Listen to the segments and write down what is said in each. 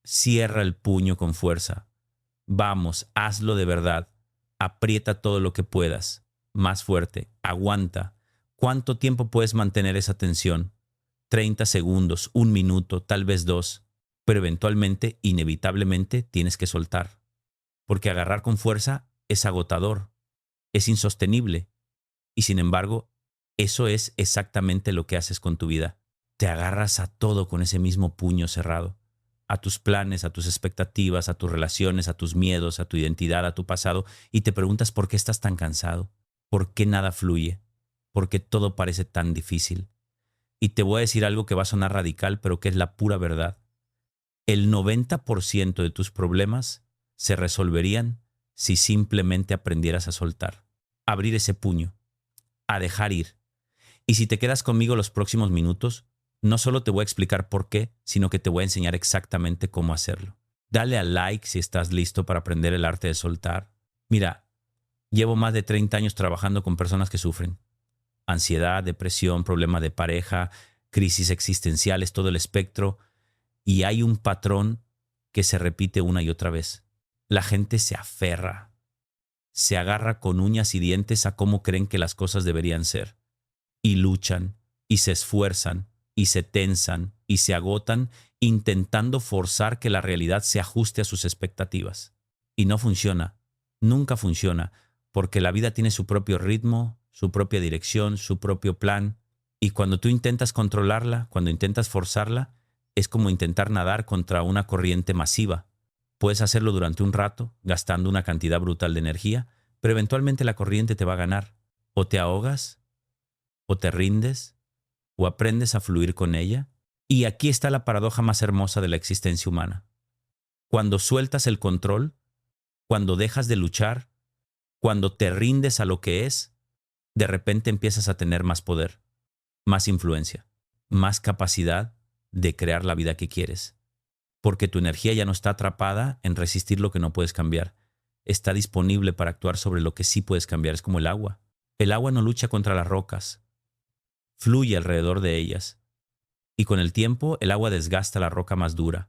Cierra el puño con fuerza. Vamos, hazlo de verdad. Aprieta todo lo que puedas. Más fuerte. Aguanta. ¿Cuánto tiempo puedes mantener esa tensión? 30 segundos, 1 minuto, tal vez 2. Pero eventualmente, inevitablemente, tienes que soltar. Porque agarrar con fuerza es agotador, es insostenible. Y sin embargo, eso es exactamente lo que haces con tu vida. Te agarras a todo con ese mismo puño cerrado. A tus planes, a tus expectativas, a tus relaciones, a tus miedos, a tu identidad, a tu pasado, y te preguntas por qué estás tan cansado, por qué nada fluye, por qué todo parece tan difícil. Y te voy a decir algo que va a sonar radical, pero que es la pura verdad. El 90% de tus problemas se resolverían si simplemente aprendieras a soltar, a abrir ese puño, a dejar ir. Y si te quedas conmigo los próximos minutos, no solo te voy a explicar por qué, sino que te voy a enseñar exactamente cómo hacerlo. Dale al like si estás listo para aprender el arte de soltar. Mira, llevo más de 30 años trabajando con personas que sufren ansiedad, depresión, problema de pareja, crisis existenciales, todo el espectro, y hay un patrón que se repite una y otra vez. La gente se aferra, se agarra con uñas y dientes a cómo creen que las cosas deberían ser, y luchan, y se esfuerzan, y se tensan, y se agotan, intentando forzar que la realidad se ajuste a sus expectativas. Y no funciona, nunca funciona, porque la vida tiene su propio ritmo, su propia dirección, su propio plan, y cuando tú intentas controlarla, cuando intentas forzarla, es como intentar nadar contra una corriente masiva. Puedes hacerlo durante un rato, gastando una cantidad brutal de energía, pero eventualmente la corriente te va a ganar. O te ahogas, o te rindes, o aprendes a fluir con ella. Y aquí está la paradoja más hermosa de la existencia humana. Cuando sueltas el control, cuando dejas de luchar, cuando te rindes a lo que es, de repente empiezas a tener más poder, más influencia, más capacidad de crear la vida que quieres. Porque tu energía ya no está atrapada en resistir lo que no puedes cambiar. Está disponible para actuar sobre lo que sí puedes cambiar. Es como el agua. El agua no lucha contra las rocas, fluye alrededor de ellas. Y con el tiempo, el agua desgasta la roca más dura.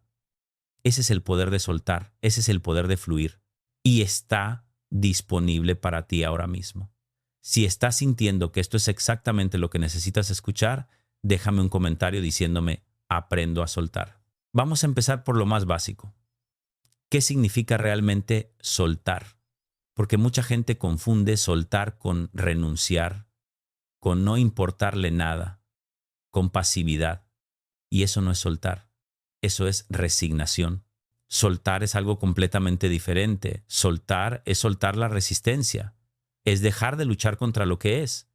Ese es el poder de soltar, ese es el poder de fluir. Y está disponible para ti ahora mismo. Si estás sintiendo que esto es exactamente lo que necesitas escuchar, déjame un comentario diciéndome, aprendo a soltar. Vamos a empezar por lo más básico. ¿Qué significa realmente soltar? Porque mucha gente confunde soltar con renunciar, con no importarle nada, con pasividad. Y eso no es soltar, eso es resignación. Soltar es algo completamente diferente. Soltar es soltar la resistencia, es dejar de luchar contra lo que es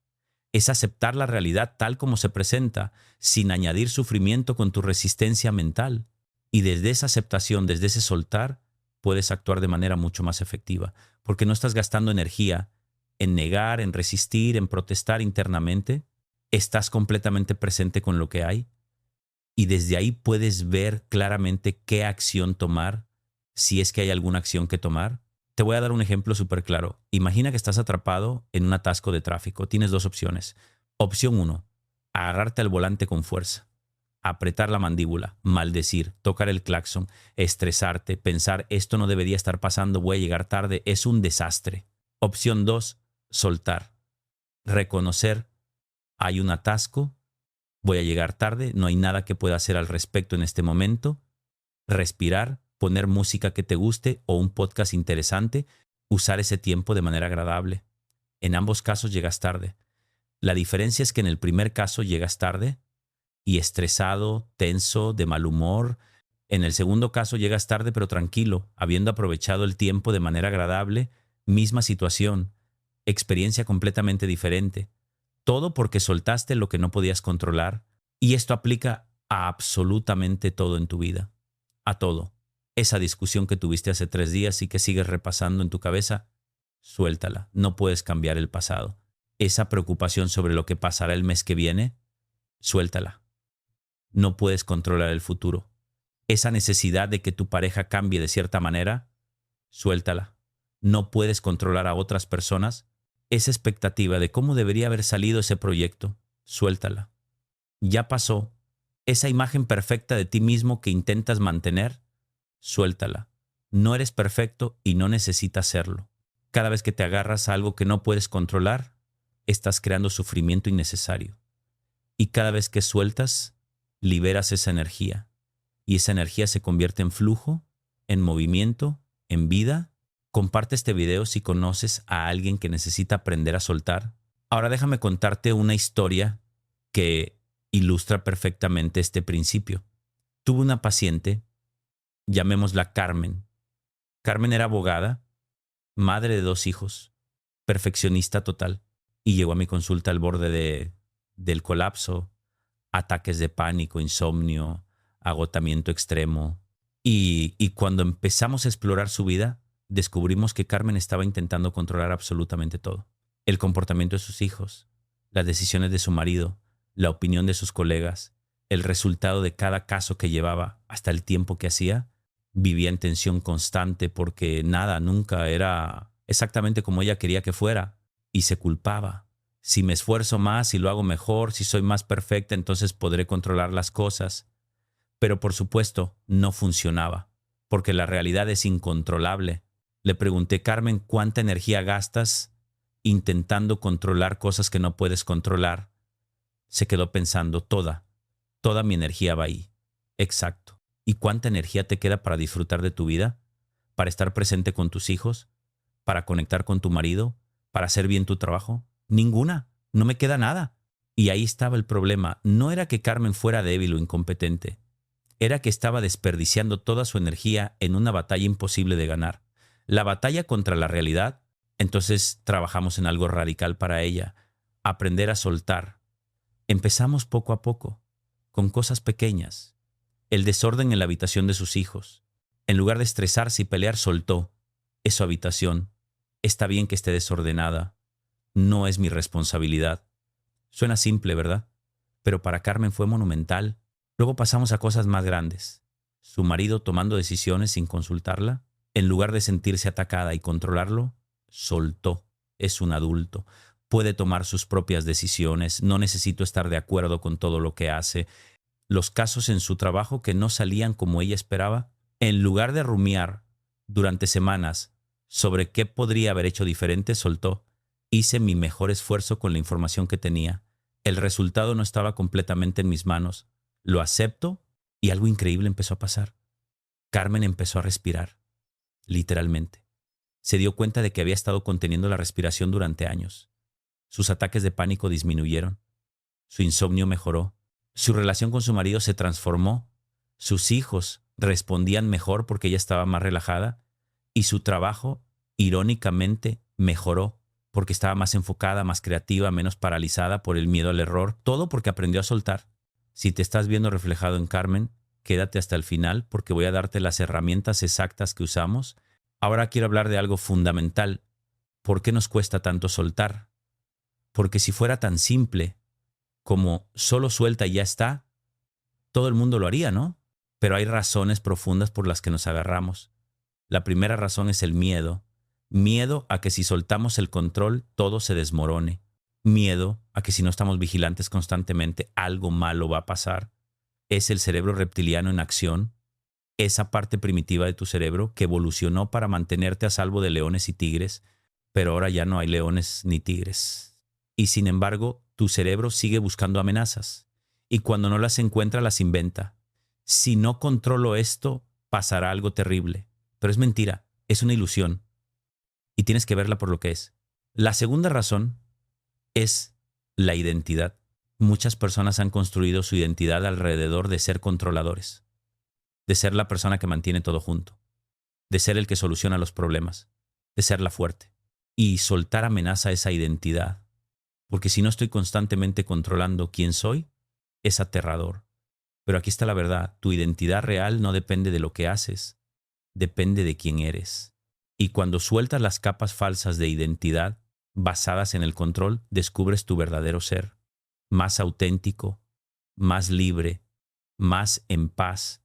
aceptar la realidad tal como se presenta, sin añadir sufrimiento con tu resistencia mental. Y desde esa aceptación, desde ese soltar, puedes actuar de manera mucho más efectiva, porque no estás gastando energía en negar, en resistir, en protestar internamente. Estás completamente presente con lo que hay y desde ahí puedes ver claramente qué acción tomar, si es que hay alguna acción que tomar. Te voy a dar un ejemplo súper claro. Imagina que estás atrapado en un atasco de tráfico. Tienes dos opciones. Opción 1, agarrarte al volante con fuerza, apretar la mandíbula, maldecir, tocar el claxon, estresarte, pensar esto no debería estar pasando, voy a llegar tarde, es un desastre. Opción 2, soltar, reconocer, hay un atasco, voy a llegar tarde, no hay nada que pueda hacer al respecto en este momento, respirar, poner música que te guste o un podcast interesante, usar ese tiempo de manera agradable. En ambos casos llegas tarde. La diferencia es que en el primer caso llegas tarde y estresado, tenso, de mal humor. En el segundo caso llegas tarde pero tranquilo, habiendo aprovechado el tiempo de manera agradable, misma situación, experiencia completamente diferente. Todo porque soltaste lo que no podías controlar. Y esto aplica a absolutamente todo en tu vida. A todo. Esa discusión que tuviste hace 3 días y que sigues repasando en tu cabeza, suéltala. No puedes cambiar el pasado. Esa preocupación sobre lo que pasará el mes que viene, suéltala. No puedes controlar el futuro. Esa necesidad de que tu pareja cambie de cierta manera, suéltala. No puedes controlar a otras personas. Esa expectativa de cómo debería haber salido ese proyecto, suéltala. Ya pasó. Esa imagen perfecta de ti mismo que intentas mantener, Suéltala. No eres perfecto y no necesitas serlo. Cada vez que te agarras a algo que no puedes controlar, estás creando sufrimiento innecesario. Y cada vez que sueltas, liberas esa energía. Y esa energía se convierte en flujo, en movimiento, en vida. Comparte este video si conoces a alguien que necesita aprender a soltar. Ahora déjame contarte una historia que ilustra perfectamente este principio. Tuve una paciente, llamémosla Carmen. Carmen era abogada, madre de 2 hijos, perfeccionista total, y llegó a mi consulta al borde del colapso, ataques de pánico, insomnio, agotamiento extremo. Y cuando empezamos a explorar su vida, descubrimos que Carmen estaba intentando controlar absolutamente todo. El comportamiento de sus hijos, las decisiones de su marido, la opinión de sus colegas, el resultado de cada caso que llevaba, hasta el tiempo que hacía. Vivía en tensión constante porque nada, nunca era exactamente como ella quería que fuera, y se culpaba. Si me esfuerzo más, si lo hago mejor, si soy más perfecta, entonces podré controlar las cosas. Pero por supuesto, no funcionaba, porque la realidad es incontrolable. Le pregunté, Carmen, ¿cuánta energía gastas intentando controlar cosas que no puedes controlar? Se quedó pensando, toda mi energía va ahí. Exacto. ¿Y cuánta energía te queda para disfrutar de tu vida? ¿Para estar presente con tus hijos? ¿Para conectar con tu marido? ¿Para hacer bien tu trabajo? Ninguna. No me queda nada. Y ahí estaba el problema. No era que Carmen fuera débil o incompetente. Era que estaba desperdiciando toda su energía en una batalla imposible de ganar. La batalla contra la realidad. Entonces trabajamos en algo radical para ella. Aprender a soltar. Empezamos poco a poco, con cosas pequeñas. El desorden en la habitación de sus hijos. En lugar de estresarse y pelear, soltó. Es su habitación. Está bien que esté desordenada. No es mi responsabilidad. Suena simple, ¿verdad? Pero para Carmen fue monumental. Luego pasamos a cosas más grandes. Su marido tomando decisiones sin consultarla. En lugar de sentirse atacada y controlarlo, soltó. Es un adulto. Puede tomar sus propias decisiones. No necesito estar de acuerdo con todo lo que hace. Los casos en su trabajo que no salían como ella esperaba, en lugar de rumiar durante semanas sobre qué podría haber hecho diferente, soltó. Hice mi mejor esfuerzo con la información que tenía. El resultado no estaba completamente en mis manos. Lo acepto y algo increíble empezó a pasar. Carmen empezó a respirar, literalmente. Se dio cuenta de que había estado conteniendo la respiración durante años. Sus ataques de pánico disminuyeron. Su insomnio mejoró. Su relación con su marido se transformó. Sus hijos respondían mejor porque ella estaba más relajada. Y su trabajo, irónicamente, mejoró porque estaba más enfocada, más creativa, menos paralizada por el miedo al error. Todo porque aprendió a soltar. Si te estás viendo reflejado en Carmen, quédate hasta el final porque voy a darte las herramientas exactas que usamos. Ahora quiero hablar de algo fundamental. ¿Por qué nos cuesta tanto soltar? Porque si fuera tan simple como solo suelta y ya está, todo el mundo lo haría, ¿no? Pero hay razones profundas por las que nos agarramos. La primera razón es el miedo. Miedo a que si soltamos el control, todo se desmorone. Miedo a que si no estamos vigilantes constantemente, algo malo va a pasar. Es el cerebro reptiliano en acción. Esa parte primitiva de tu cerebro que evolucionó para mantenerte a salvo de leones y tigres, pero ahora ya no hay leones ni tigres. Y sin embargo, tu cerebro sigue buscando amenazas. Y cuando no las encuentra, las inventa. Si no controlo esto, pasará algo terrible. Pero es mentira, es una ilusión. Y tienes que verla por lo que es. La segunda razón es la identidad. Muchas personas han construido su identidad alrededor de ser controladores, de ser la persona que mantiene todo junto, de ser el que soluciona los problemas, de ser la fuerte. Y soltar amenaza esa identidad. Porque si no estoy constantemente controlando quién soy, es aterrador. Pero aquí está la verdad. Tu identidad real no depende de lo que haces, depende de quién eres. Y cuando sueltas las capas falsas de identidad basadas en el control, descubres tu verdadero ser, más auténtico, más libre, más en paz.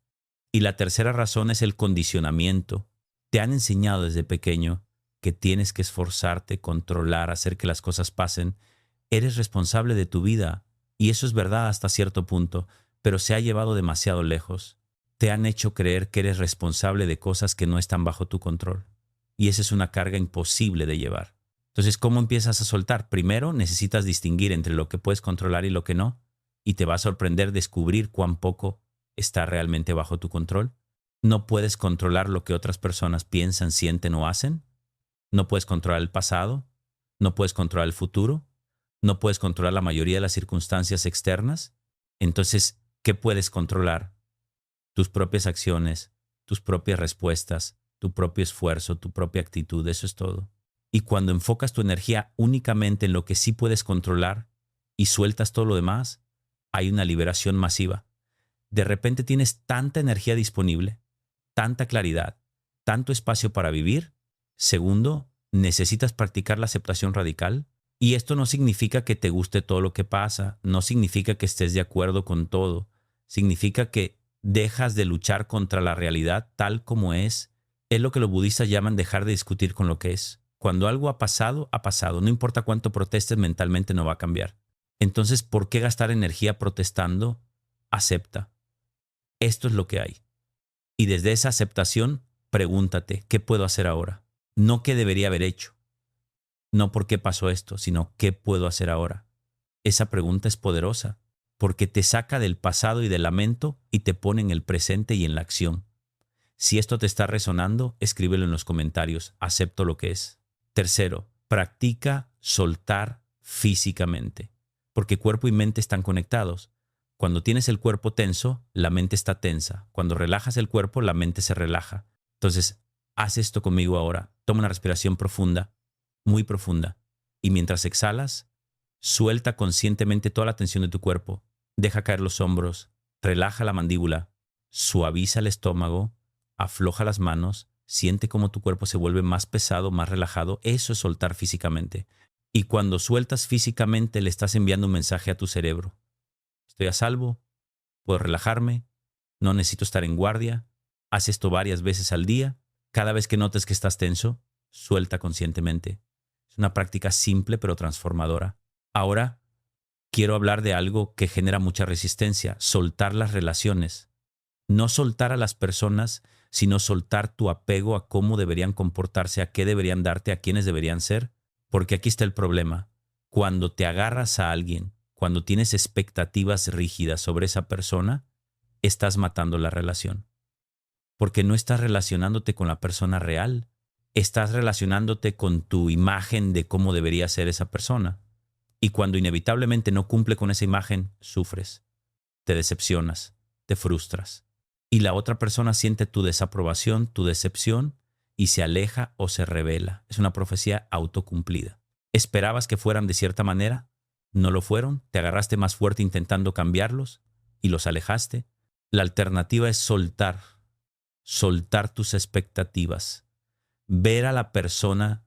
Y la tercera razón es el condicionamiento. Te han enseñado desde pequeño que tienes que esforzarte, controlar, hacer que las cosas pasen. Eres responsable de tu vida, y eso es verdad hasta cierto punto, pero se ha llevado demasiado lejos. te han hecho creer que eres responsable de cosas que no están bajo tu control. Y esa es una carga imposible de llevar. Entonces, ¿cómo empiezas a soltar? Primero, necesitas distinguir entre lo que puedes controlar y lo que no. Y te va a sorprender descubrir cuán poco está realmente bajo tu control. No puedes controlar lo que otras personas piensan, sienten o hacen. No puedes controlar el pasado. No puedes controlar el futuro. No puedes controlar la mayoría de las circunstancias externas. Entonces, ¿qué puedes controlar? Tus propias acciones, tus propias respuestas, tu propio esfuerzo, tu propia actitud, eso es todo. Y cuando enfocas tu energía únicamente en lo que sí puedes controlar y sueltas todo lo demás, hay una liberación masiva. De repente tienes tanta energía disponible, tanta claridad, tanto espacio para vivir. Segundo, necesitas practicar la aceptación radical. Y esto no significa que te guste todo lo que pasa, no significa que estés de acuerdo con todo. Significa que dejas de luchar contra la realidad tal como es. Es lo que los budistas llaman dejar de discutir con lo que es. Cuando algo ha pasado, ha pasado. No importa cuánto protestes, mentalmente no va a cambiar. Entonces, ¿por qué gastar energía protestando? Acepta. Esto es lo que hay. Y desde esa aceptación, pregúntate, ¿qué puedo hacer ahora? No qué debería haber hecho. No por qué pasó esto, sino ¿qué puedo hacer ahora? Esa pregunta es poderosa, porque te saca del pasado y del lamento y te pone en el presente y en la acción. Si esto te está resonando, escríbelo en los comentarios. Acepto lo que es. Tercero, practica soltar físicamente, porque cuerpo y mente están conectados. Cuando tienes el cuerpo tenso, la mente está tensa. Cuando relajas el cuerpo, la mente se relaja. Entonces, haz esto conmigo ahora. Toma una respiración profunda, muy profunda, y mientras exhalas, suelta conscientemente toda la tensión de tu cuerpo. Deja caer los hombros, relaja la mandíbula, suaviza el estómago, afloja las manos, siente cómo tu cuerpo se vuelve más pesado, más relajado. Eso es soltar físicamente. Y cuando sueltas físicamente, le estás enviando un mensaje a tu cerebro. Estoy a salvo, puedo relajarme, no necesito estar en guardia. Haz esto varias veces al día. Cada vez que notes que estás tenso, suelta conscientemente. Es una práctica simple pero transformadora. Ahora, quiero hablar de algo que genera mucha resistencia: soltar las relaciones. No soltar a las personas, sino soltar tu apego a cómo deberían comportarse, a qué deberían darte, a quiénes deberían ser. Porque aquí está el problema. Cuando te agarras a alguien, cuando tienes expectativas rígidas sobre esa persona, estás matando la relación. Porque no estás relacionándote con la persona real. Estás relacionándote con tu imagen de cómo debería ser esa persona. Y cuando inevitablemente no cumple con esa imagen, sufres, te decepcionas, te frustras. Y la otra persona siente tu desaprobación, tu decepción, y se aleja o se revela. Es una profecía autocumplida. ¿Esperabas que fueran de cierta manera? No lo fueron. Te agarraste más fuerte intentando cambiarlos y los alejaste. La alternativa es soltar. Soltar tus expectativas. Ver a la persona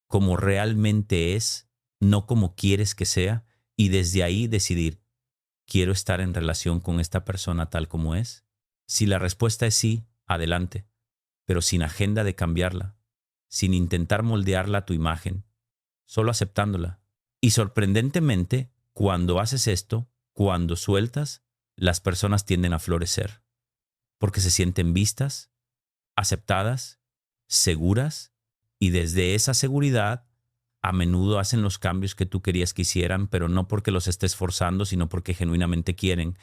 como realmente es, no como quieres que sea, y desde ahí decidir, ¿quiero estar en relación con esta persona tal como es? Si la respuesta es sí, adelante, pero sin agenda de cambiarla, sin intentar moldearla a tu imagen, solo aceptándola. Y sorprendentemente, cuando haces esto, cuando sueltas, las personas tienden a florecer, porque se sienten vistas, aceptadas, seguras, y desde esa seguridad a menudo hacen los cambios que tú querías que hicieran, pero no porque los estés forzando, sino porque genuinamente quieren.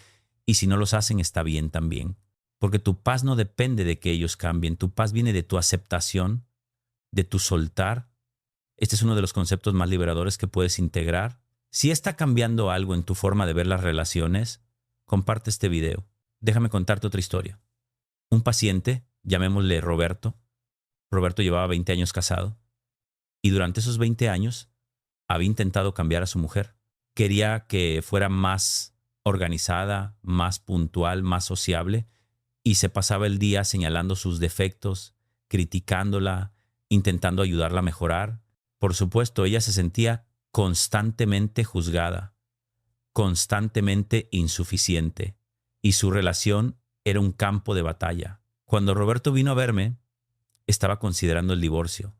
Y si no los hacen, está bien también. Porque tu paz no depende de que ellos cambien. Tu paz viene de tu aceptación, de tu soltar. Este es uno de los conceptos más liberadores que puedes integrar. Si está cambiando algo en tu forma de ver las relaciones, comparte este video. Déjame contarte otra historia. Un paciente, llamémosle Roberto. Roberto llevaba 20 años casado. Y durante esos 20 años había intentado cambiar a su mujer. Quería que fuera más organizada, más puntual, más sociable, y se pasaba el día señalando sus defectos, criticándola, intentando ayudarla a mejorar. Por supuesto, ella se sentía constantemente juzgada, constantemente insuficiente, y su relación era un campo de batalla. Cuando Roberto vino a verme, estaba considerando el divorcio.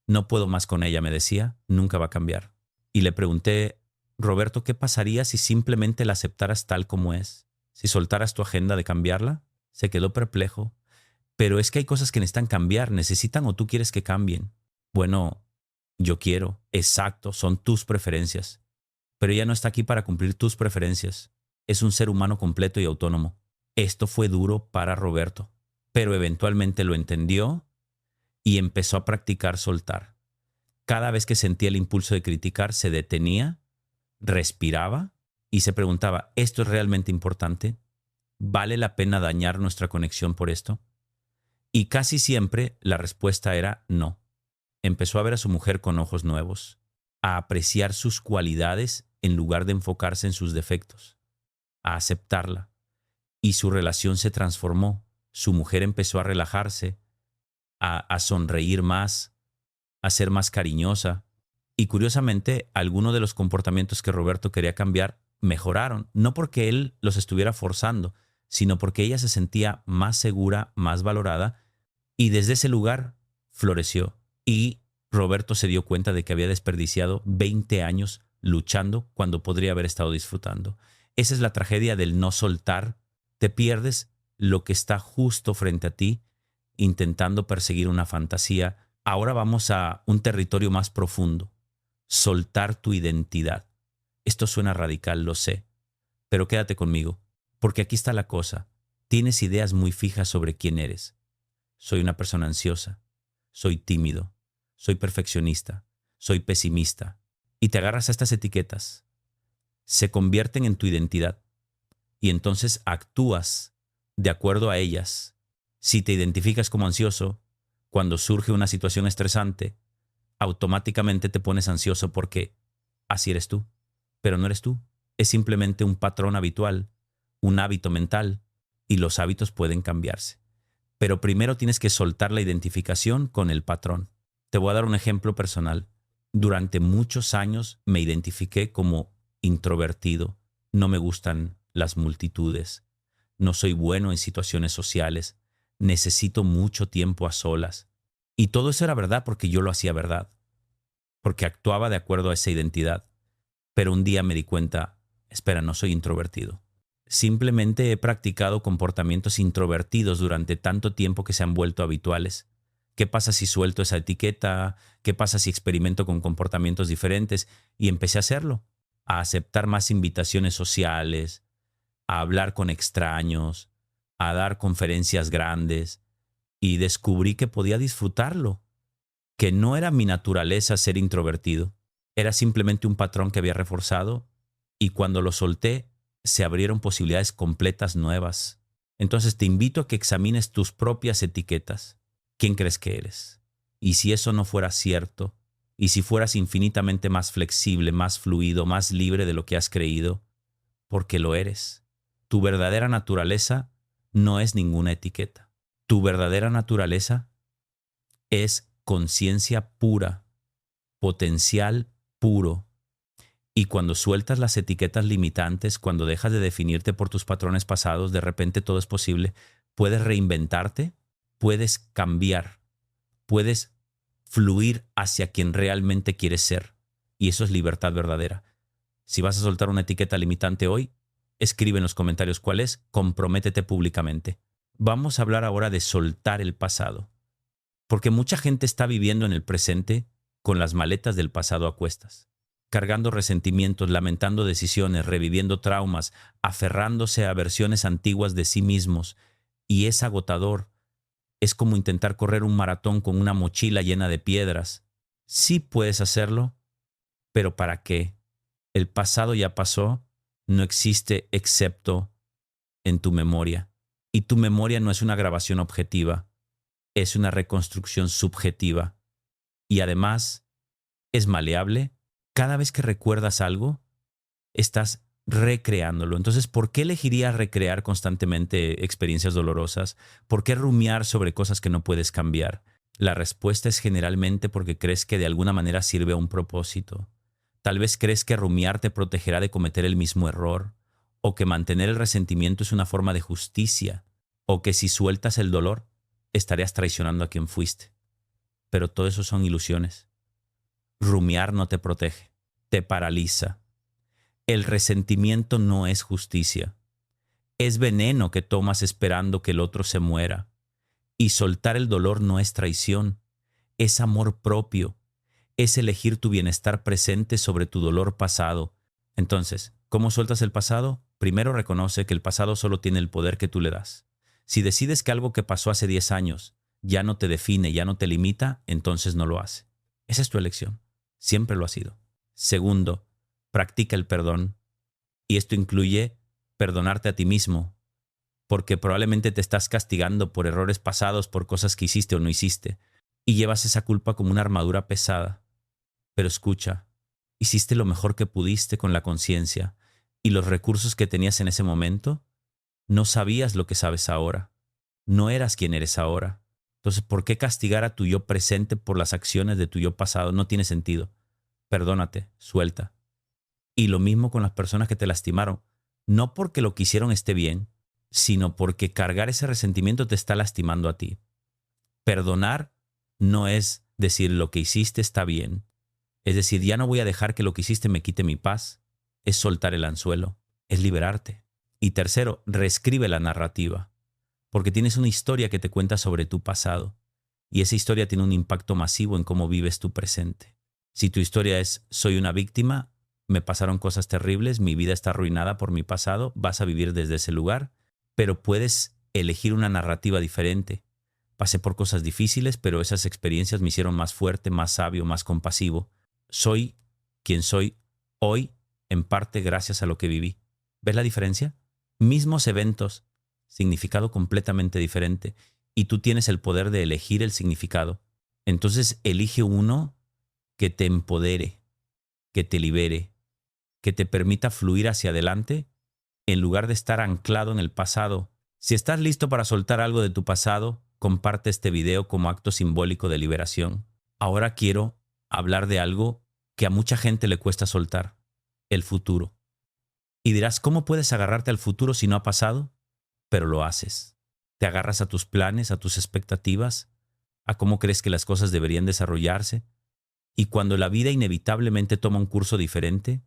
No puedo más con ella, me decía, nunca va a cambiar. Y le pregunté, Roberto, ¿qué pasaría si simplemente la aceptaras tal como es? Si soltaras tu agenda de cambiarla. Se quedó perplejo. Pero es que hay cosas que necesitan cambiar, necesitan o tú quieres que cambien. Bueno, yo quiero, exacto, son tus preferencias. Pero ella no está aquí para cumplir tus preferencias. Es un ser humano completo y autónomo. Esto fue duro para Roberto, pero eventualmente lo entendió y empezó a practicar soltar. Cada vez que sentía el impulso de criticar, se detenía, respiraba y se preguntaba, ¿esto es realmente importante? ¿Vale la pena dañar nuestra conexión por esto? Y casi siempre la respuesta era no. Empezó a ver a su mujer con ojos nuevos, a apreciar sus cualidades en lugar de enfocarse en sus defectos, a aceptarla. Y su relación se transformó. Su mujer empezó a relajarse, a sonreír más, a ser más cariñosa. Y curiosamente, algunos de los comportamientos que Roberto quería cambiar mejoraron, no porque él los estuviera forzando, sino porque ella se sentía más segura, más valorada, y desde ese lugar floreció. Y Roberto se dio cuenta de que había desperdiciado 20 años luchando cuando podría haber estado disfrutando. Esa es la tragedia del no soltar. Te pierdes lo que está justo frente a ti, intentando perseguir una fantasía. Ahora vamos a un territorio más profundo. Soltar tu identidad. Esto suena radical, lo sé, pero quédate conmigo, porque aquí está la cosa. Tienes ideas muy fijas sobre quién eres. Soy una persona ansiosa, soy tímido, soy perfeccionista, soy pesimista. Y te agarras a estas etiquetas. Se convierten en tu identidad y entonces actúas de acuerdo a ellas. Si te identificas como ansioso, cuando surge una situación estresante, automáticamente te pones ansioso porque así eres tú. Pero no eres tú. Es simplemente un patrón habitual, un hábito mental, y los hábitos pueden cambiarse. Pero primero tienes que soltar la identificación con el patrón. Te voy a dar un ejemplo personal. Durante muchos años me identifiqué como introvertido. No me gustan las multitudes. No soy bueno en situaciones sociales. Necesito mucho tiempo a solas. Y todo eso era verdad porque yo lo hacía verdad. Porque actuaba de acuerdo a esa identidad. Pero un día me di cuenta, espera, no soy introvertido. Simplemente he practicado comportamientos introvertidos durante tanto tiempo que se han vuelto habituales. ¿Qué pasa si suelto esa etiqueta? ¿Qué pasa si experimento con comportamientos diferentes? Y empecé a hacerlo, a aceptar más invitaciones sociales, a hablar con extraños, a dar conferencias grandes, y descubrí que podía disfrutarlo, que no era mi naturaleza ser introvertido, era simplemente un patrón que había reforzado, y cuando lo solté, se abrieron posibilidades completas nuevas. Entonces te invito a que examines tus propias etiquetas. ¿Quién crees que eres? Y si eso no fuera cierto, y si fueras infinitamente más flexible, más fluido, más libre de lo que has creído, porque lo eres. Tu verdadera naturaleza no es ninguna etiqueta. Tu verdadera naturaleza es conciencia pura, potencial puro. Y cuando sueltas las etiquetas limitantes, cuando dejas de definirte por tus patrones pasados, de repente todo es posible. Puedes reinventarte, puedes cambiar, puedes fluir hacia quien realmente quieres ser. Y eso es libertad verdadera. Si vas a soltar una etiqueta limitante hoy, escribe en los comentarios cuál es, comprométete públicamente. Vamos a hablar ahora de soltar el pasado. Porque mucha gente está viviendo en el presente con las maletas del pasado a cuestas, cargando resentimientos, lamentando decisiones, reviviendo traumas, aferrándose a versiones antiguas de sí mismos. Y es agotador. Es como intentar correr un maratón con una mochila llena de piedras. Sí puedes hacerlo, pero ¿para qué? El pasado ya pasó, no existe excepto en tu memoria. Y tu memoria no es una grabación objetiva, es una reconstrucción subjetiva. Y además, es maleable. Cada vez que recuerdas algo, estás recreándolo. Entonces, ¿por qué elegirías recrear constantemente experiencias dolorosas? ¿Por qué rumiar sobre cosas que no puedes cambiar? La respuesta es generalmente porque crees que de alguna manera sirve a un propósito. Tal vez crees que rumiar te protegerá de cometer el mismo error, o que mantener el resentimiento es una forma de justicia, o que si sueltas el dolor, estarías traicionando a quien fuiste. Pero todo eso son ilusiones. Rumiar no te protege, te paraliza. El resentimiento no es justicia. Es veneno que tomas esperando que el otro se muera. Y soltar el dolor no es traición, es amor propio, es elegir tu bienestar presente sobre tu dolor pasado. Entonces, ¿cómo sueltas el pasado? Primero reconoce que el pasado solo tiene el poder que tú le das. Si decides que algo que pasó hace 10 años ya no te define, ya no te limita, entonces no lo hace. Esa es tu elección. Siempre lo ha sido. Segundo, practica el perdón. Y esto incluye perdonarte a ti mismo, porque probablemente te estás castigando por errores pasados, por cosas que hiciste o no hiciste, y llevas esa culpa como una armadura pesada. Pero escucha, hiciste lo mejor que pudiste con la conciencia y los recursos que tenías en ese momento. No sabías lo que sabes ahora. No eras quien eres ahora. Entonces, ¿por qué castigar a tu yo presente por las acciones de tu yo pasado? No tiene sentido. Perdónate, suelta. Y lo mismo con las personas que te lastimaron. No porque lo que hicieron esté bien, sino porque cargar ese resentimiento te está lastimando a ti. Perdonar no es decir lo que hiciste está bien. Es decir, ya no voy a dejar que lo que hiciste me quite mi paz. Es soltar el anzuelo, es liberarte. Y tercero, reescribe la narrativa, porque tienes una historia que te cuenta sobre tu pasado, y esa historia tiene un impacto masivo en cómo vives tu presente. Si tu historia es soy una víctima, me pasaron cosas terribles, mi vida está arruinada por mi pasado, vas a vivir desde ese lugar, pero puedes elegir una narrativa diferente. Pasé por cosas difíciles, pero esas experiencias me hicieron más fuerte, más sabio, más compasivo. Soy quien soy hoy, en parte gracias a lo que viví. ¿Ves la diferencia? Mismos eventos, significado completamente diferente, y tú tienes el poder de elegir el significado. Entonces elige uno que te empodere, que te libere, que te permita fluir hacia adelante en lugar de estar anclado en el pasado. Si estás listo para soltar algo de tu pasado, comparte este video como acto simbólico de liberación. Ahora quiero hablar de algo que a mucha gente le cuesta soltar, el futuro. Y dirás, ¿cómo puedes agarrarte al futuro si no ha pasado? Pero lo haces. Te agarras a tus planes, a tus expectativas, a cómo crees que las cosas deberían desarrollarse. Y cuando la vida inevitablemente toma un curso diferente,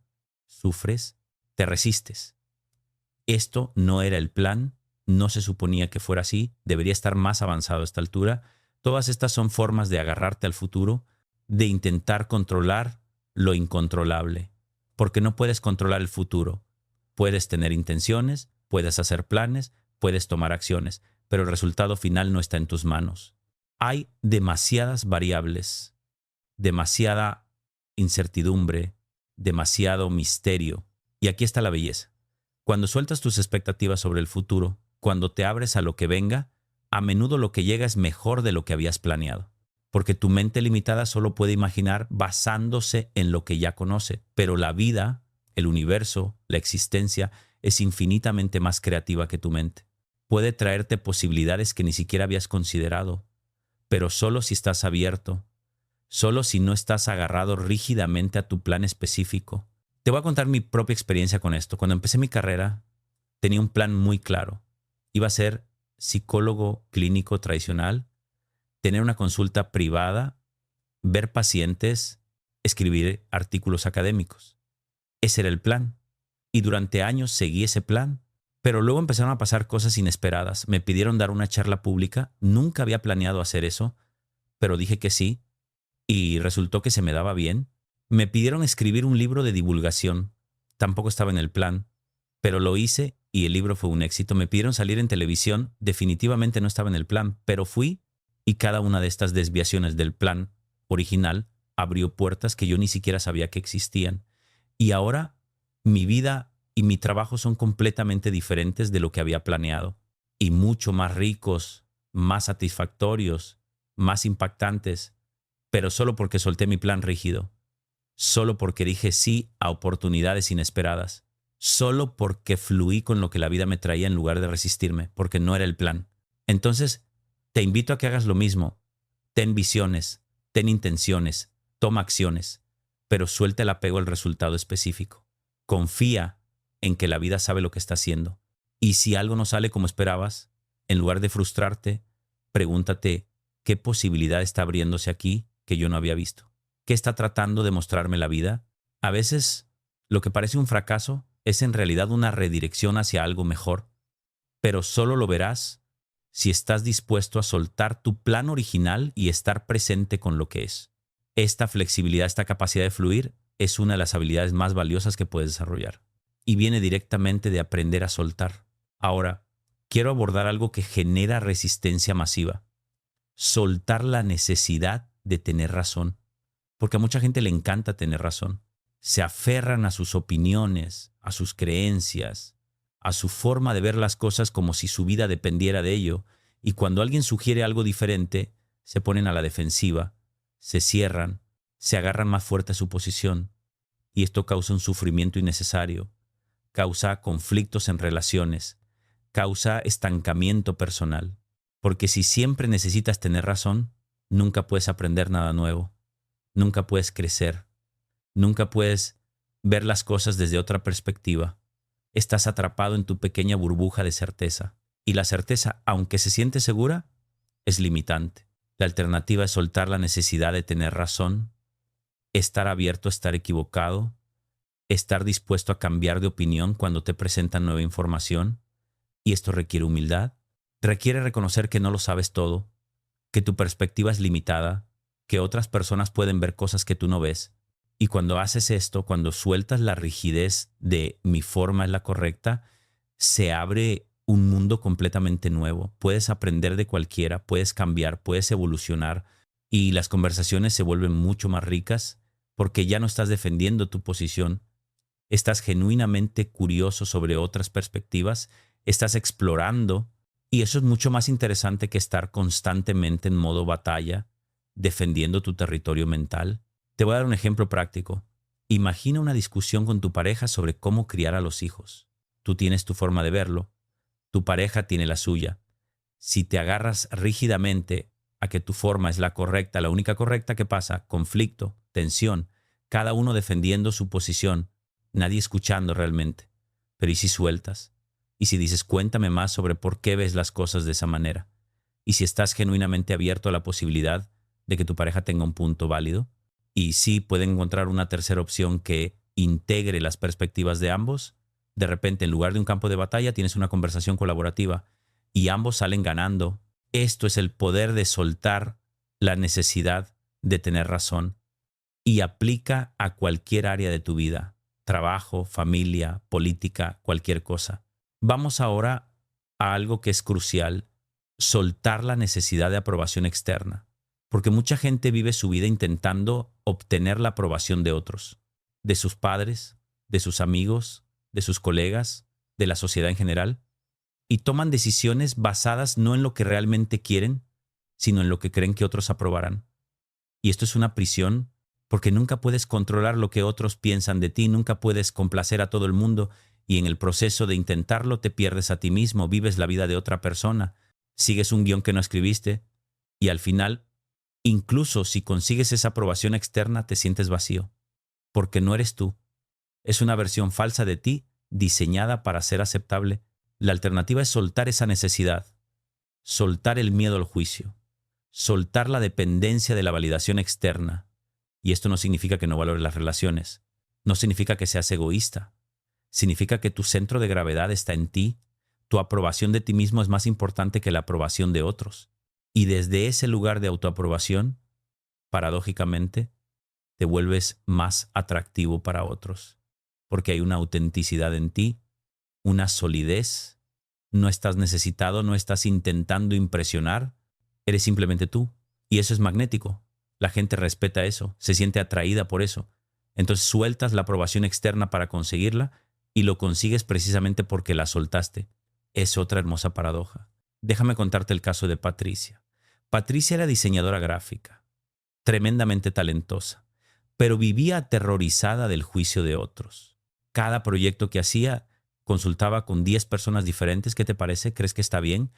sufres, te resistes. Esto no era el plan, no se suponía que fuera así, debería estar más avanzado a esta altura. Todas estas son formas de agarrarte al futuro, de intentar controlar lo incontrolable, porque no puedes controlar el futuro. Puedes tener intenciones, puedes hacer planes, puedes tomar acciones, pero el resultado final no está en tus manos. Hay demasiadas variables, demasiada incertidumbre, demasiado misterio. Y aquí está la belleza. Cuando sueltas tus expectativas sobre el futuro, cuando te abres a lo que venga, a menudo lo que llega es mejor de lo que habías planeado. Porque tu mente limitada solo puede imaginar basándose en lo que ya conoce, pero la vida, el universo, la existencia, es infinitamente más creativa que tu mente. Puede traerte posibilidades que ni siquiera habías considerado, pero solo si estás abierto, solo si no estás agarrado rígidamente a tu plan específico. Te voy a contar mi propia experiencia con esto. Cuando empecé mi carrera, tenía un plan muy claro. Iba a ser psicólogo clínico tradicional, tener una consulta privada, ver pacientes, escribir artículos académicos. Ese era el plan. Y durante años seguí ese plan. Pero luego empezaron a pasar cosas inesperadas. Me pidieron dar una charla pública. Nunca había planeado hacer eso, pero dije que sí. Y resultó que se me daba bien. Me pidieron escribir un libro de divulgación. Tampoco estaba en el plan, pero lo hice y el libro fue un éxito. Me pidieron salir en televisión. Definitivamente no estaba en el plan, pero fui y cada una de estas desviaciones del plan original abrió puertas que yo ni siquiera sabía que existían. Y ahora mi vida y mi trabajo son completamente diferentes de lo que había planeado y mucho más ricos, más satisfactorios, más impactantes, pero solo porque solté mi plan rígido, solo porque dije sí a oportunidades inesperadas, solo porque fluí con lo que la vida me traía en lugar de resistirme, porque no era el plan. Entonces, te invito a que hagas lo mismo. Ten visiones, ten intenciones, toma acciones, pero suelta el apego al resultado específico. Confía en que la vida sabe lo que está haciendo. Y si algo no sale como esperabas, en lugar de frustrarte, pregúntate qué posibilidad está abriéndose aquí que yo no había visto. ¿Qué está tratando de mostrarme la vida? A veces, lo que parece un fracaso es en realidad una redirección hacia algo mejor. pero solo lo verás si estás dispuesto a soltar tu plan original y estar presente con lo que es. Esta flexibilidad, esta capacidad de fluir, es una de las habilidades más valiosas que puedes desarrollar. Y viene directamente de aprender a soltar. Ahora, quiero abordar algo que genera resistencia masiva. Soltar la necesidad de tener razón. Porque a mucha gente le encanta tener razón. Se aferran a sus opiniones, a sus creencias, a su forma de ver las cosas como si su vida dependiera de ello, y cuando alguien sugiere algo diferente, se ponen a la defensiva, se cierran, se agarran más fuerte a su posición, y esto causa un sufrimiento innecesario, causa conflictos en relaciones, causa estancamiento personal, porque si siempre necesitas tener razón, nunca puedes aprender nada nuevo, nunca puedes crecer, nunca puedes ver las cosas desde otra perspectiva. Estás atrapado en tu pequeña burbuja de certeza. Y la certeza, aunque se siente segura, es limitante. La alternativa es soltar la necesidad de tener razón, estar abierto a estar equivocado, estar dispuesto a cambiar de opinión cuando te presentan nueva información. Y esto requiere humildad. Requiere reconocer que no lo sabes todo, que tu perspectiva es limitada, que otras personas pueden ver cosas que tú no ves. Y cuando haces esto, cuando sueltas la rigidez de mi forma es la correcta, se abre un mundo completamente nuevo. Puedes aprender de cualquiera, puedes cambiar, puedes evolucionar y las conversaciones se vuelven mucho más ricas porque ya no estás defendiendo tu posición, estás genuinamente curioso sobre otras perspectivas, estás explorando y eso es mucho más interesante que estar constantemente en modo batalla, defendiendo tu territorio mental. Te voy a dar un ejemplo práctico. Imagina una discusión con tu pareja sobre cómo criar a los hijos. Tú tienes tu forma de verlo, tu pareja tiene la suya. Si te agarras rígidamente a que tu forma es la correcta, la única correcta, ¿qué pasa? Conflicto, tensión, cada uno defendiendo su posición, nadie escuchando realmente. Pero ¿y si sueltas? ¿Y si dices, cuéntame más sobre por qué ves las cosas de esa manera? ¿Y si estás genuinamente abierto a la posibilidad de que tu pareja tenga un punto válido? Y sí pueden encontrar una tercera opción que integre las perspectivas de ambos. De repente, en lugar de un campo de batalla, tienes una conversación colaborativa y ambos salen ganando. Esto es el poder de soltar la necesidad de tener razón y aplica a cualquier área de tu vida, trabajo, familia, política, cualquier cosa. Vamos ahora a algo que es crucial, soltar la necesidad de aprobación externa. Porque mucha gente vive su vida intentando obtener la aprobación de otros, de sus padres, de sus amigos, de sus colegas, de la sociedad en general, y toman decisiones basadas no en lo que realmente quieren, sino en lo que creen que otros aprobarán. Y esto es una prisión porque nunca puedes controlar lo que otros piensan de ti, nunca puedes complacer a todo el mundo y en el proceso de intentarlo te pierdes a ti mismo, vives la vida de otra persona, sigues un guión que no escribiste y al final, incluso si consigues esa aprobación externa, te sientes vacío, porque no eres tú. Es una versión falsa de ti, diseñada para ser aceptable. La alternativa es soltar esa necesidad, soltar el miedo al juicio, soltar la dependencia de la validación externa. Y esto no significa que no valores las relaciones, no significa que seas egoísta, significa que tu centro de gravedad está en ti, tu aprobación de ti mismo es más importante que la aprobación de otros. Y desde ese lugar de autoaprobación, paradójicamente, te vuelves más atractivo para otros, porque hay una autenticidad en ti, una solidez, no estás necesitado, no estás intentando impresionar, eres simplemente tú, y eso es magnético. La gente respeta eso, se siente atraída por eso. Entonces sueltas la aprobación externa para conseguirla y lo consigues precisamente porque la soltaste. Es otra hermosa paradoja. Déjame contarte el caso de Patricia. Patricia era diseñadora gráfica, tremendamente talentosa, pero vivía aterrorizada del juicio de otros. Cada proyecto que hacía consultaba con 10 personas diferentes. ¿Qué te parece? ¿Crees que está bien?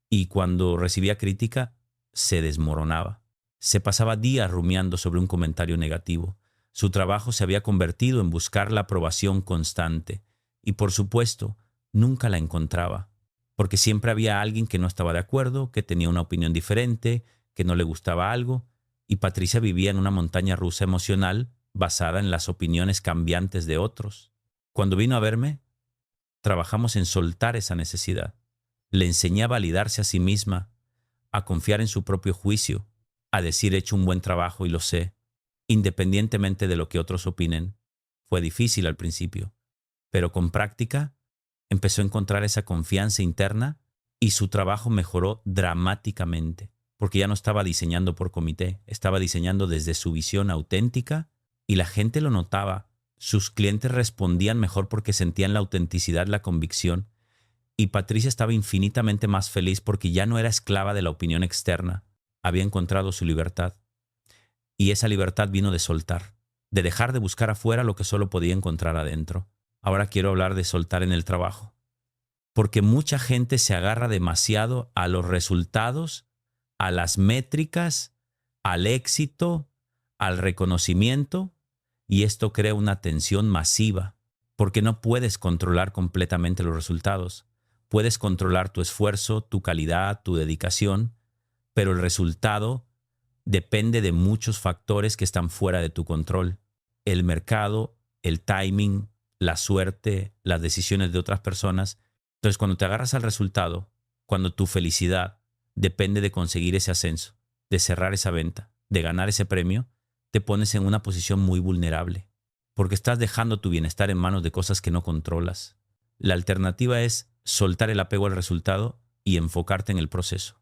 Y cuando recibía crítica, se desmoronaba. Se pasaba días rumiando sobre un comentario negativo. Su trabajo se había convertido en buscar la aprobación constante. Y por supuesto, nunca la encontraba. Porque siempre había alguien que no estaba de acuerdo, que tenía una opinión diferente, que no le gustaba algo. Y Patricia vivía en una montaña rusa emocional basada en las opiniones cambiantes de otros. Cuando vino a verme, trabajamos en soltar esa necesidad. Le enseñé a validarse a sí misma, a confiar en su propio juicio, a decir he hecho un buen trabajo y lo sé, independientemente de lo que otros opinen. Fue difícil al principio, pero con práctica empezó a encontrar esa confianza interna y su trabajo mejoró dramáticamente, porque ya no estaba diseñando por comité, estaba diseñando desde su visión auténtica y la gente lo notaba. Sus clientes respondían mejor porque sentían la autenticidad, la convicción, y Patricia estaba infinitamente más feliz porque ya no era esclava de la opinión externa, había encontrado su libertad. Y esa libertad vino de soltar, de dejar de buscar afuera lo que solo podía encontrar adentro. Ahora quiero hablar de soltar en el trabajo, porque mucha gente se agarra demasiado a los resultados, a las métricas, al éxito, al reconocimiento, y esto crea una tensión masiva, porque no puedes controlar completamente los resultados. Puedes controlar tu esfuerzo, tu calidad, tu dedicación, pero el resultado depende de muchos factores que están fuera de tu control. El mercado, el timing, la suerte, las decisiones de otras personas. Entonces, cuando te agarras al resultado, cuando tu felicidad depende de conseguir ese ascenso, de cerrar esa venta, de ganar ese premio, te pones en una posición muy vulnerable, porque estás dejando tu bienestar en manos de cosas que no controlas. La alternativa es soltar el apego al resultado y enfocarte en el proceso.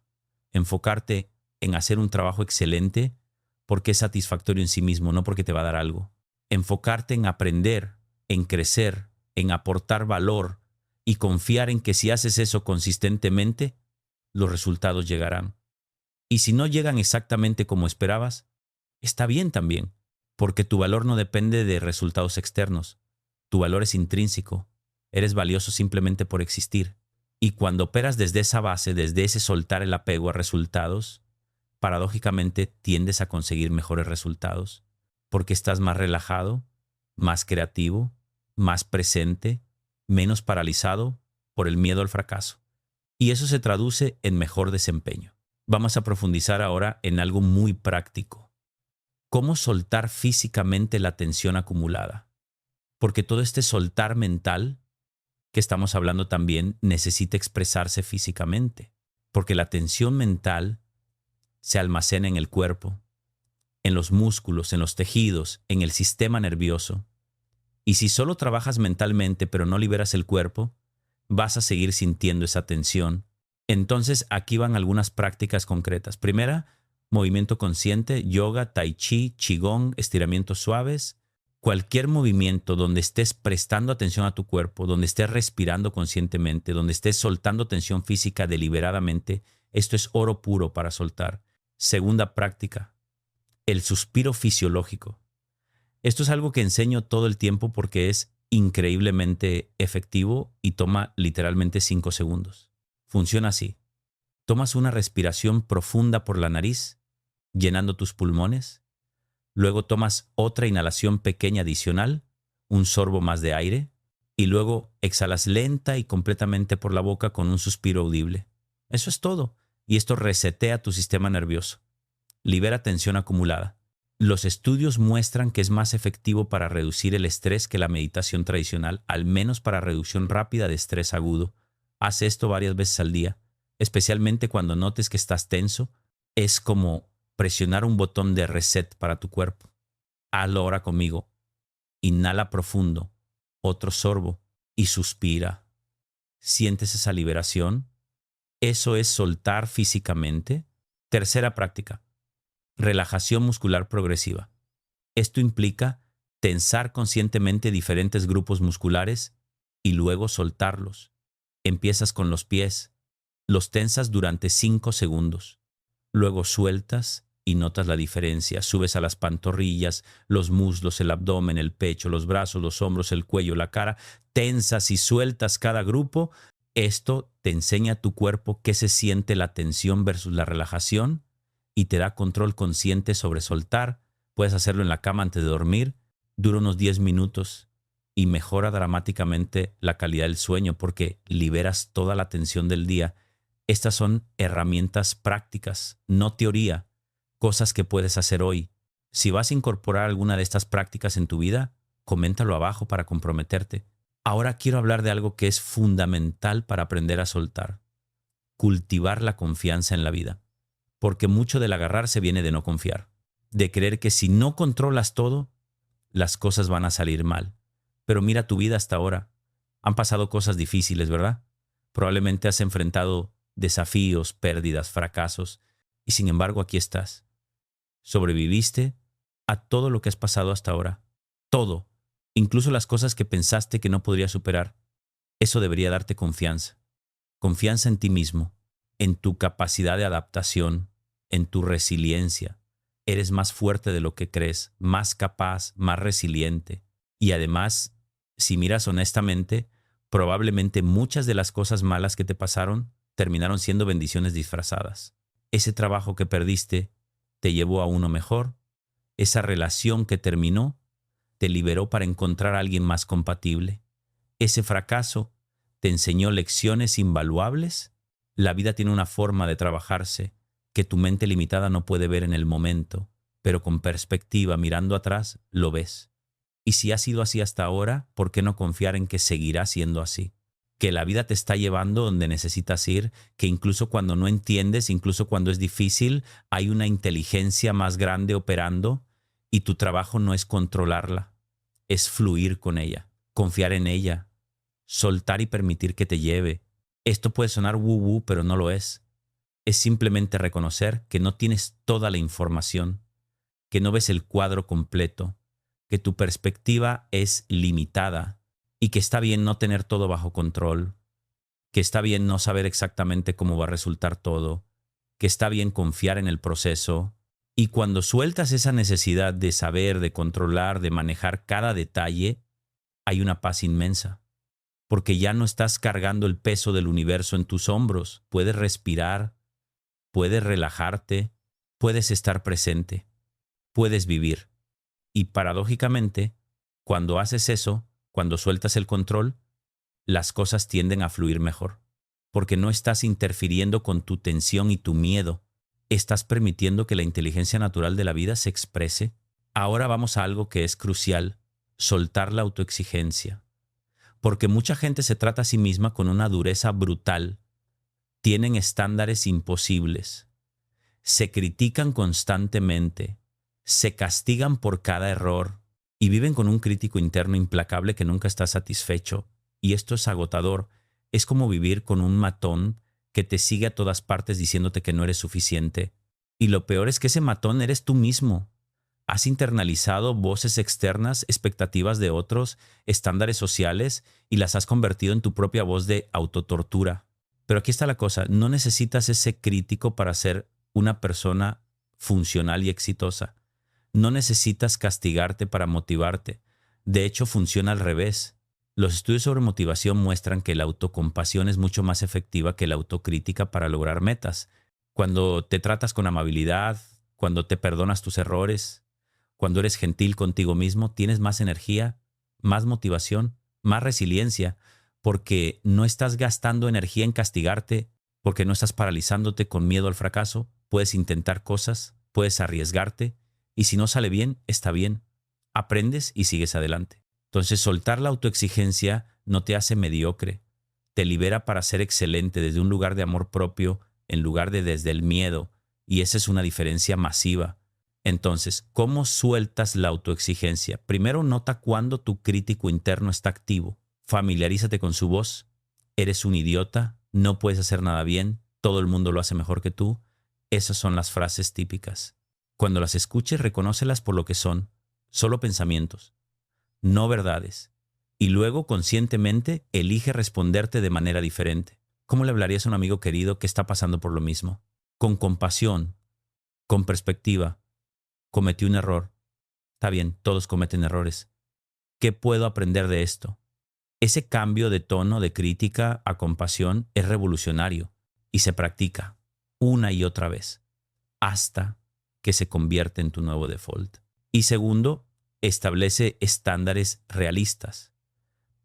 Enfocarte en hacer un trabajo excelente porque es satisfactorio en sí mismo, no porque te va a dar algo. Enfocarte en aprender, en crecer, en aportar valor y confiar en que si haces eso consistentemente, los resultados llegarán. Y si no llegan exactamente como esperabas, está bien también, porque tu valor no depende de resultados externos. Tu valor es intrínseco. Eres valioso simplemente por existir. Y cuando operas desde esa base, desde ese soltar el apego a resultados, paradójicamente tiendes a conseguir mejores resultados, porque estás más relajado, más creativo, más presente, menos paralizado por el miedo al fracaso. Y eso se traduce en mejor desempeño. Vamos a profundizar ahora en algo muy práctico. ¿Cómo soltar físicamente la tensión acumulada? Porque todo este soltar mental que estamos hablando también necesita expresarse físicamente, porque la tensión mental se almacena en el cuerpo, en los músculos, en los tejidos, en el sistema nervioso. Y si solo trabajas mentalmente pero no liberas el cuerpo, vas a seguir sintiendo esa tensión. Entonces aquí van algunas prácticas concretas. Primera, movimiento consciente, yoga, tai chi, qigong, estiramientos suaves. Cualquier movimiento donde estés prestando atención a tu cuerpo, donde estés respirando conscientemente, donde estés soltando tensión física deliberadamente, esto es oro puro para soltar. Segunda práctica, el suspiro fisiológico. Esto es algo que enseño todo el tiempo porque es increíblemente efectivo y toma literalmente 5 segundos. Funciona así. Tomas una respiración profunda por la nariz, llenando tus pulmones. Luego tomas otra inhalación pequeña adicional, un sorbo más de aire, y luego exhalas lenta y completamente por la boca con un suspiro audible. Eso es todo. Y esto resetea tu sistema nervioso. Libera tensión acumulada. Los estudios muestran que es más efectivo para reducir el estrés que la meditación tradicional, al menos para reducción rápida de estrés agudo. Haz esto varias veces al día, especialmente cuando notes que estás tenso. Es como presionar un botón de reset para tu cuerpo. Hazlo ahora conmigo. Inhala profundo, otro sorbo y suspira. ¿Sientes esa liberación? Eso es soltar físicamente. Tercera práctica. Relajación muscular progresiva. Esto implica tensar conscientemente diferentes grupos musculares y luego soltarlos. Empiezas con los pies. Los tensas durante 5 segundos. Luego sueltas y notas la diferencia. Subes a las pantorrillas, los muslos, el abdomen, el pecho, los brazos, los hombros, el cuello, la cara. Tensas y sueltas cada grupo. Esto te enseña a tu cuerpo qué se siente la tensión versus la relajación y te da control consciente sobre soltar. Puedes hacerlo en la cama antes de dormir. Dura unos 10 minutos y mejora dramáticamente la calidad del sueño porque liberas toda la tensión del día. Estas son herramientas prácticas, no teoría, cosas que puedes hacer hoy. Si vas a incorporar alguna de estas prácticas en tu vida, coméntalo abajo para comprometerte. Ahora quiero hablar de algo que es fundamental para aprender a soltar. cultivar la confianza en la vida, porque mucho del agarrarse viene de no confiar, de creer que si no controlas todo, las cosas van a salir mal. Pero mira tu vida hasta ahora. Han pasado cosas difíciles, ¿verdad? Probablemente has enfrentado desafíos, pérdidas, fracasos, y sin embargo aquí estás. Sobreviviste a todo lo que has pasado hasta ahora. Todo, incluso las cosas que pensaste que no podrías superar. Eso debería darte confianza. Confianza en ti mismo, en tu capacidad de adaptación, en tu resiliencia. Eres más fuerte de lo que crees, más capaz, más resiliente. Y además, si miras honestamente, probablemente muchas de las cosas malas que te pasaron terminaron siendo bendiciones disfrazadas. Ese trabajo que perdiste te llevó a uno mejor. Esa relación que terminó te liberó para encontrar a alguien más compatible. Ese fracaso te enseñó lecciones invaluables. La vida tiene una forma de trabajarse que tu mente limitada no puede ver en el momento, pero con perspectiva, mirando atrás, lo ves. Y si ha sido así hasta ahora, ¿por qué no confiar en que seguirá siendo así? Que la vida te está llevando donde necesitas ir, que incluso cuando no entiendes, incluso cuando es difícil, hay una inteligencia más grande operando y tu trabajo no es controlarla, es fluir con ella, confiar en ella, soltar y permitir que te lleve. Esto puede sonar woo-woo, pero no lo es. Es simplemente reconocer que no tienes toda la información, que no ves el cuadro completo, que tu perspectiva es limitada y que está bien no tener todo bajo control, que está bien no saber exactamente cómo va a resultar todo, que está bien confiar en el proceso. Y cuando sueltas esa necesidad de saber, de controlar, de manejar cada detalle, hay una paz inmensa, porque ya no estás cargando el peso del universo en tus hombros. Puedes respirar, puedes relajarte, puedes estar presente, puedes vivir. Y paradójicamente, cuando haces eso, cuando sueltas el control, las cosas tienden a fluir mejor, porque no estás interfiriendo con tu tensión y tu miedo. Estás permitiendo que la inteligencia natural de la vida se exprese. Ahora vamos a algo que es crucial: soltar la autoexigencia. Porque mucha gente se trata a sí misma con una dureza brutal. Tienen estándares imposibles. Se critican constantemente. Se castigan por cada error. Y viven con un crítico interno implacable que nunca está satisfecho. Y esto es agotador. Es como vivir con un matón que te sigue a todas partes diciéndote que no eres suficiente. Y lo peor es que ese matón eres tú mismo. Has internalizado voces externas, expectativas de otros, estándares sociales, y las has convertido en tu propia voz de autotortura. Pero aquí está la cosa: no necesitas ese crítico para ser una persona funcional y exitosa. No necesitas castigarte para motivarte. De hecho, funciona al revés. Los estudios sobre motivación muestran que la autocompasión es mucho más efectiva que la autocrítica para lograr metas. Cuando te tratas con amabilidad, cuando te perdonas tus errores, cuando eres gentil contigo mismo, tienes más energía, más motivación, más resiliencia, porque no estás gastando energía en castigarte, porque no estás paralizándote con miedo al fracaso. Puedes intentar cosas, puedes arriesgarte, y si no sale bien, está bien. Aprendes y sigues adelante. Entonces, soltar la autoexigencia no te hace mediocre, te libera para ser excelente desde un lugar de amor propio en lugar de desde el miedo, y esa es una diferencia masiva. Entonces, ¿cómo sueltas la autoexigencia? Primero, nota cuando tu crítico interno está activo. Familiarízate con su voz. Eres un idiota, no puedes hacer nada bien, todo el mundo lo hace mejor que tú. Esas son las frases típicas. Cuando las escuches, reconócelas por lo que son, solo pensamientos, no verdades. Y luego, conscientemente, elige responderte de manera diferente. ¿Cómo le hablarías a un amigo querido que está pasando por lo mismo? Con compasión, con perspectiva. Cometí un error. Está bien, todos cometen errores. ¿Qué puedo aprender de esto? Ese cambio de tono de crítica a compasión es revolucionario y se practica una y otra vez hasta que se convierte en tu nuevo default. Y segundo, establece estándares realistas.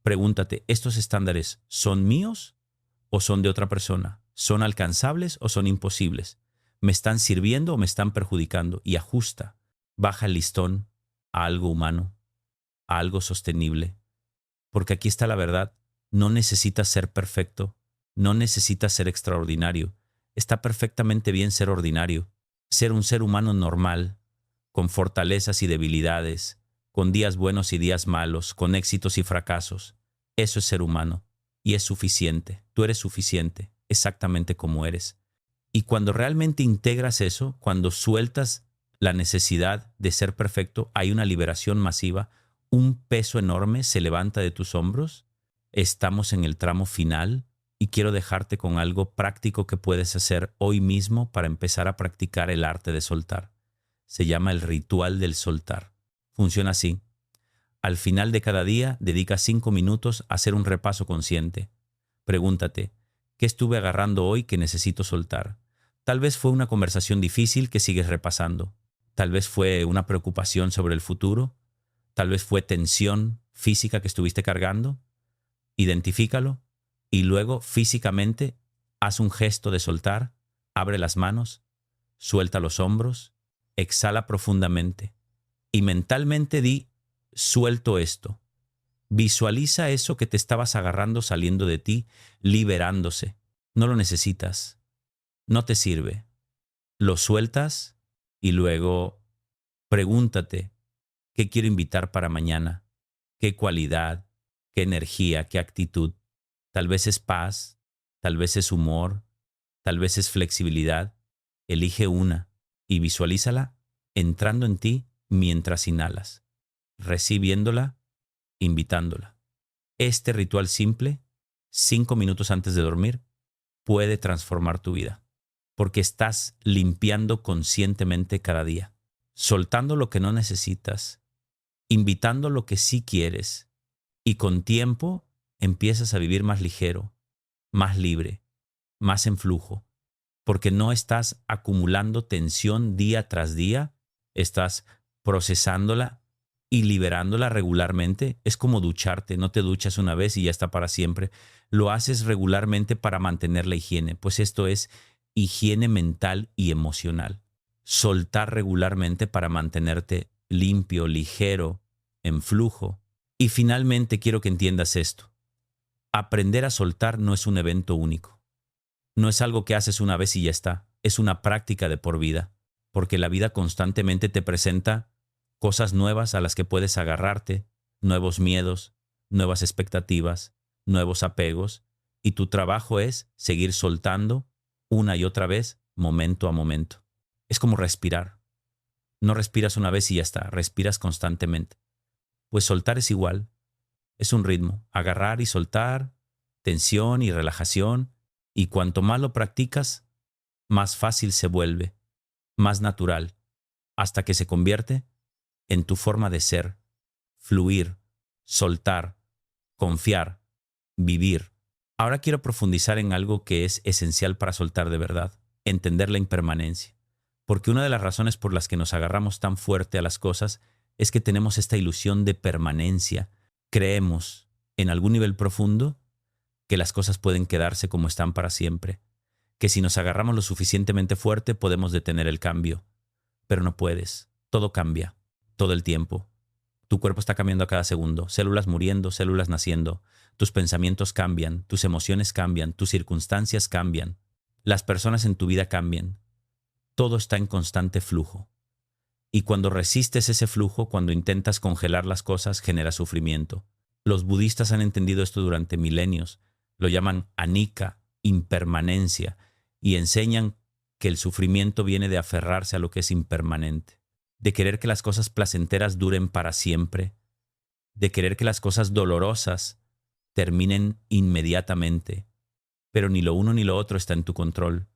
Pregúntate, ¿estos estándares son míos o son de otra persona? ¿Son alcanzables o son imposibles? ¿Me están sirviendo o me están perjudicando? Y ajusta, baja el listón a algo humano, a algo sostenible. Porque aquí está la verdad: no necesitas ser perfecto, No necesitas ser extraordinario. Está perfectamente bien ser ordinario. Ser un ser humano normal, con fortalezas y debilidades, con días buenos y días malos, con éxitos y fracasos. Eso es ser humano. Y es suficiente. Tú eres suficiente, exactamente como eres. Y cuando realmente integras eso, cuando sueltas la necesidad de ser perfecto, hay una liberación masiva, un peso enorme se levanta de tus hombros. Estamos en el tramo final y quiero dejarte con algo práctico que puedes hacer hoy mismo para empezar a practicar el arte de soltar. Se llama el ritual del soltar. Funciona así. Al final de cada día, dedica 5 minutos a hacer un repaso consciente. Pregúntate, ¿qué estuve agarrando hoy que necesito soltar? Tal vez fue una conversación difícil que sigues repasando. Tal vez fue una preocupación sobre el futuro. Tal vez fue tensión física que estuviste cargando. Identifícalo y luego físicamente haz un gesto de soltar, abre las manos, suelta los hombros, exhala profundamente y mentalmente di, suelto esto. Visualiza eso que te estabas agarrando saliendo de ti, liberándose. No lo necesitas, no te sirve. Lo sueltas y luego pregúntate, ¿qué quiero invitar para mañana? ¿Qué cualidad? ¿Qué energía? ¿Qué actitud? Tal vez es paz, tal vez es humor, tal vez es flexibilidad. Elige una y visualízala entrando en ti mientras inhalas, recibiéndola, invitándola. Este ritual simple, 5 minutos antes de dormir, puede transformar tu vida, porque estás limpiando conscientemente cada día, soltando lo que no necesitas, invitando lo que sí quieres, y con tiempo empiezas a vivir más ligero, más libre, más en flujo, porque no estás acumulando tensión día tras día, estás procesándola y liberándola regularmente. Es como ducharte, no te duchas una vez y ya está para siempre. Lo haces regularmente para mantener la higiene, pues esto es higiene mental y emocional. Soltar regularmente para mantenerte limpio, ligero, en flujo. Y finalmente quiero que entiendas esto. Aprender a soltar no es un evento único. No es algo que haces una vez y ya está. Es una práctica de por vida, porque la vida constantemente te presenta cosas nuevas a las que puedes agarrarte, nuevos miedos, nuevas expectativas, nuevos apegos, y tu trabajo es seguir soltando una y otra vez, momento a momento. Es como respirar. No respiras una vez y ya está, respiras constantemente. Pues soltar es igual, es un ritmo, agarrar y soltar, tensión y relajación, y cuanto más lo practicas, más fácil se vuelve, más natural, hasta que se convierte en tu forma de ser, fluir, soltar, confiar, vivir. Ahora quiero profundizar en algo que es esencial para soltar de verdad, entender la impermanencia. Porque una de las razones por las que nos agarramos tan fuerte a las cosas es que tenemos esta ilusión de permanencia. Creemos, en algún nivel profundo, que las cosas pueden quedarse como están para siempre, que si nos agarramos lo suficientemente fuerte podemos detener el cambio. Pero no puedes. Todo cambia, todo el tiempo. Tu cuerpo está cambiando a cada segundo, células muriendo, células naciendo. Tus pensamientos cambian, tus emociones cambian, tus circunstancias cambian. Las personas en tu vida cambian. Todo está en constante flujo. Y cuando resistes ese flujo, cuando intentas congelar las cosas, genera sufrimiento. Los budistas han entendido esto durante milenios. Lo llaman anicca, impermanencia, y enseñan que el sufrimiento viene de aferrarse a lo que es impermanente, de querer que las cosas placenteras duren para siempre, de querer que las cosas dolorosas terminen inmediatamente, pero ni lo uno ni lo otro está en tu control.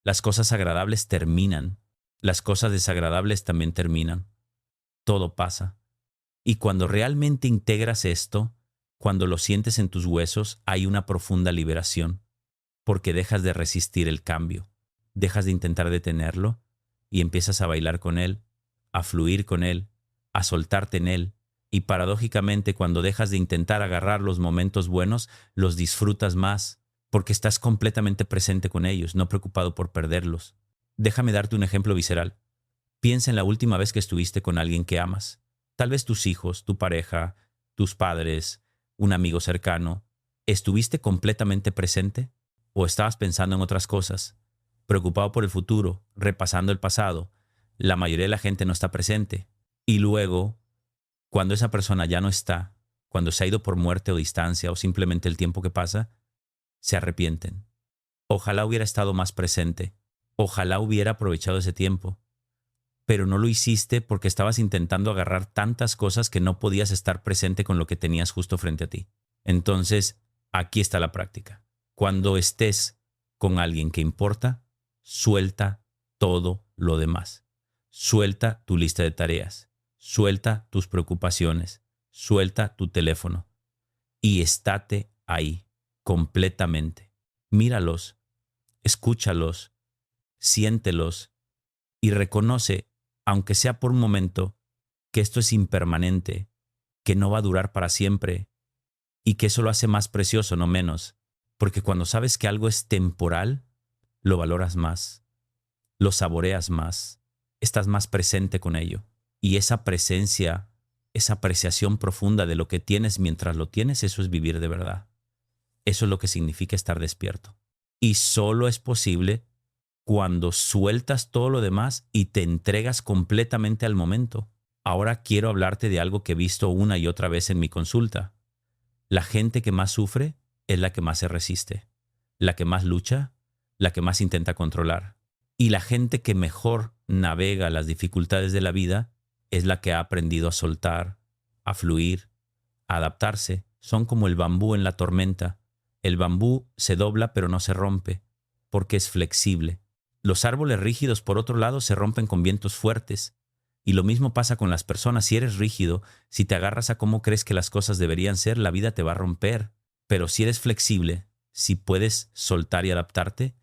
Las cosas agradables terminan, las cosas desagradables también terminan. Todo pasa. Y cuando realmente integras esto, cuando lo sientes en tus huesos, hay una profunda liberación, porque dejas de resistir el cambio, dejas de intentar detenerlo y empiezas a bailar con él, a fluir con él, a soltarte en él. Y paradójicamente, cuando dejas de intentar agarrar los momentos buenos, los disfrutas más, porque estás completamente presente con ellos, no preocupado por perderlos. Déjame darte un ejemplo visceral. Piensa en la última vez que estuviste con alguien que amas. Tal vez tus hijos, tu pareja, tus padres, un amigo cercano. ¿Estuviste completamente presente? o estabas pensando en otras cosas, preocupado por el futuro, repasando el pasado, la mayoría de la gente no está presente. Y luego, cuando esa persona ya no está, cuando se ha ido por muerte o distancia o simplemente el tiempo que pasa, se arrepienten. Ojalá hubiera estado más presente. Ojalá hubiera aprovechado ese tiempo. Pero no lo hiciste porque estabas intentando agarrar tantas cosas que no podías estar presente con lo que tenías justo frente a ti. Entonces, aquí está la práctica. Cuando estés con alguien que importa, suelta todo lo demás. Suelta tu lista de tareas. Suelta tus preocupaciones. Suelta tu teléfono. Y estate ahí, completamente. Míralos, escúchalos, siéntelos y reconoce, aunque sea por un momento, que esto es impermanente, que no va a durar para siempre y que eso lo hace más precioso, no menos. Porque cuando sabes que algo es temporal, lo valoras más, lo saboreas más, estás más presente con ello. Y esa presencia, esa apreciación profunda de lo que tienes mientras lo tienes, eso es vivir de verdad. Eso es lo que significa estar despierto. Y solo es posible cuando sueltas todo lo demás y te entregas completamente al momento. Ahora quiero hablarte de algo que he visto una y otra vez en mi consulta. La gente que más sufre es la que más se resiste, la que más lucha, la que más intenta controlar. Y la gente que mejor navega las dificultades de la vida es la que ha aprendido a soltar, a fluir, a adaptarse. Son como el bambú en la tormenta. El bambú se dobla pero no se rompe, porque es flexible. Los árboles rígidos, por otro lado, se rompen con vientos fuertes. Y lo mismo pasa con las personas. Si eres rígido, si te agarras a cómo crees que las cosas deberían ser, la vida te va a romper. Pero si eres flexible, si puedes soltar y adaptarte,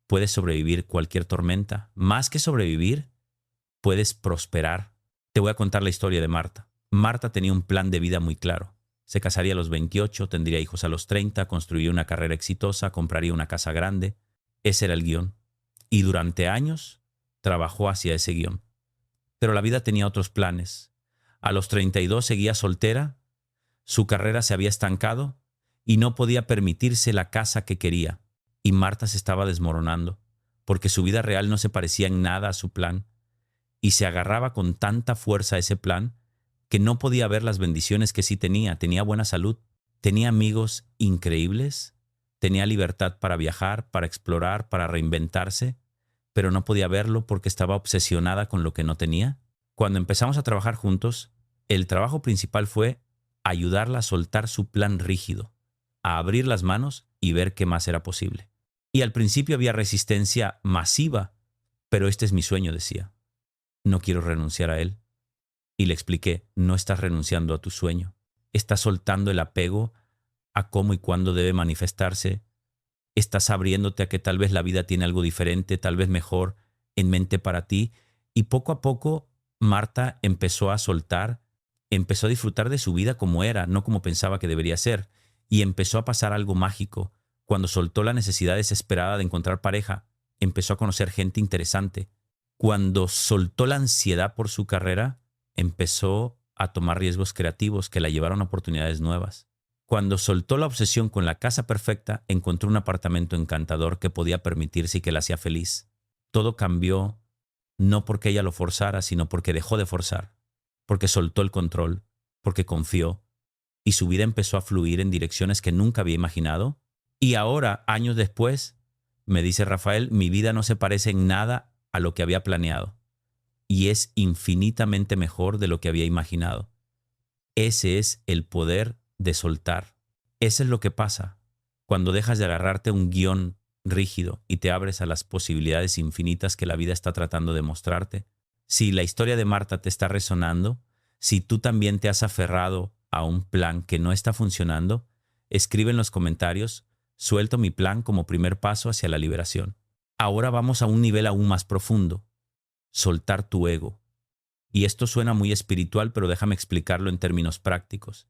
puedes sobrevivir cualquier tormenta. Más que sobrevivir, puedes prosperar. Te voy a contar la historia de Marta. Marta tenía un plan de vida muy claro. Se casaría a los 28, tendría hijos a los 30, construiría una carrera exitosa, compraría una casa grande. Ese era el guión. Y durante años trabajó hacia ese guión. Pero la vida tenía otros planes. A los 32 seguía soltera, su carrera se había estancado y no podía permitirse la casa que quería. Y Marta se estaba desmoronando, porque su vida real no se parecía en nada a su plan. Y se agarraba con tanta fuerza a ese plan que no podía ver las bendiciones que sí tenía. Tenía buena salud, tenía amigos increíbles, tenía libertad para viajar, para explorar, para reinventarse, pero no podía verlo porque estaba obsesionada con lo que no tenía. Cuando empezamos a trabajar juntos, el trabajo principal fue ayudarla a soltar su plan rígido, a abrir las manos y ver qué más era posible. Y al principio había resistencia masiva, pero este es mi sueño, decía. No quiero renunciar a él. Y le expliqué, no estás renunciando a tu sueño. Estás soltando el apego a cómo y cuándo debe manifestarse. Estás abriéndote a que tal vez la vida tiene algo diferente, tal vez mejor en mente para ti. Y poco a poco Marta empezó a soltar, empezó a disfrutar de su vida como era, no como pensaba que debería ser. Y empezó a pasar algo mágico. Cuando soltó la necesidad desesperada de encontrar pareja, empezó a conocer gente interesante. Cuando soltó la ansiedad por su carrera, empezó a tomar riesgos creativos que la llevaron a oportunidades nuevas. Cuando soltó la obsesión con la casa perfecta, encontró un apartamento encantador que podía permitirse y que la hacía feliz. Todo cambió no porque ella lo forzara, sino porque dejó de forzar, porque soltó el control, porque confió, y su vida empezó a fluir en direcciones que nunca había imaginado. Y ahora, años después, me dice Rafael, mi vida no se parece en nada a lo que había planeado. Y es infinitamente mejor de lo que había imaginado. Ese es el poder de soltar. Eso es lo que pasa cuando dejas de agarrarte a un guión rígido y te abres a las posibilidades infinitas que la vida está tratando de mostrarte. Si la historia de Marta te está resonando, si tú también te has aferrado a un plan que no está funcionando, escribe en los comentarios, suelto mi plan como primer paso hacia la liberación. Ahora vamos a un nivel aún más profundo. Soltar tu ego. Y esto suena muy espiritual, pero déjame explicarlo en términos prácticos.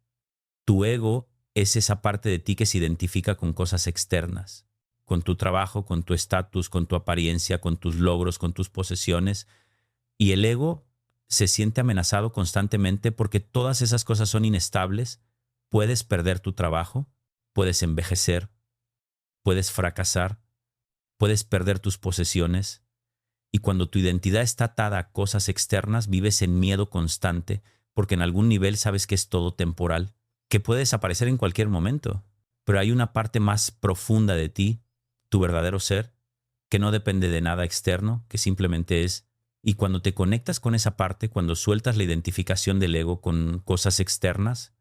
Tu ego es esa parte de ti que se identifica con cosas externas, con tu trabajo, con tu estatus, con tu apariencia, con tus logros, con tus posesiones. Y el ego se siente amenazado constantemente porque todas esas cosas son inestables. Puedes perder tu trabajo, puedes envejecer, puedes fracasar, puedes perder tus posesiones, y cuando tu identidad está atada a cosas externas, vives en miedo constante, porque en algún nivel sabes que es todo temporal, que puede desaparecer en cualquier momento. Pero hay una parte más profunda de ti, tu verdadero ser, que no depende de nada externo, que simplemente es. Y cuando te conectas con esa parte, cuando sueltas la identificación del ego con cosas externas,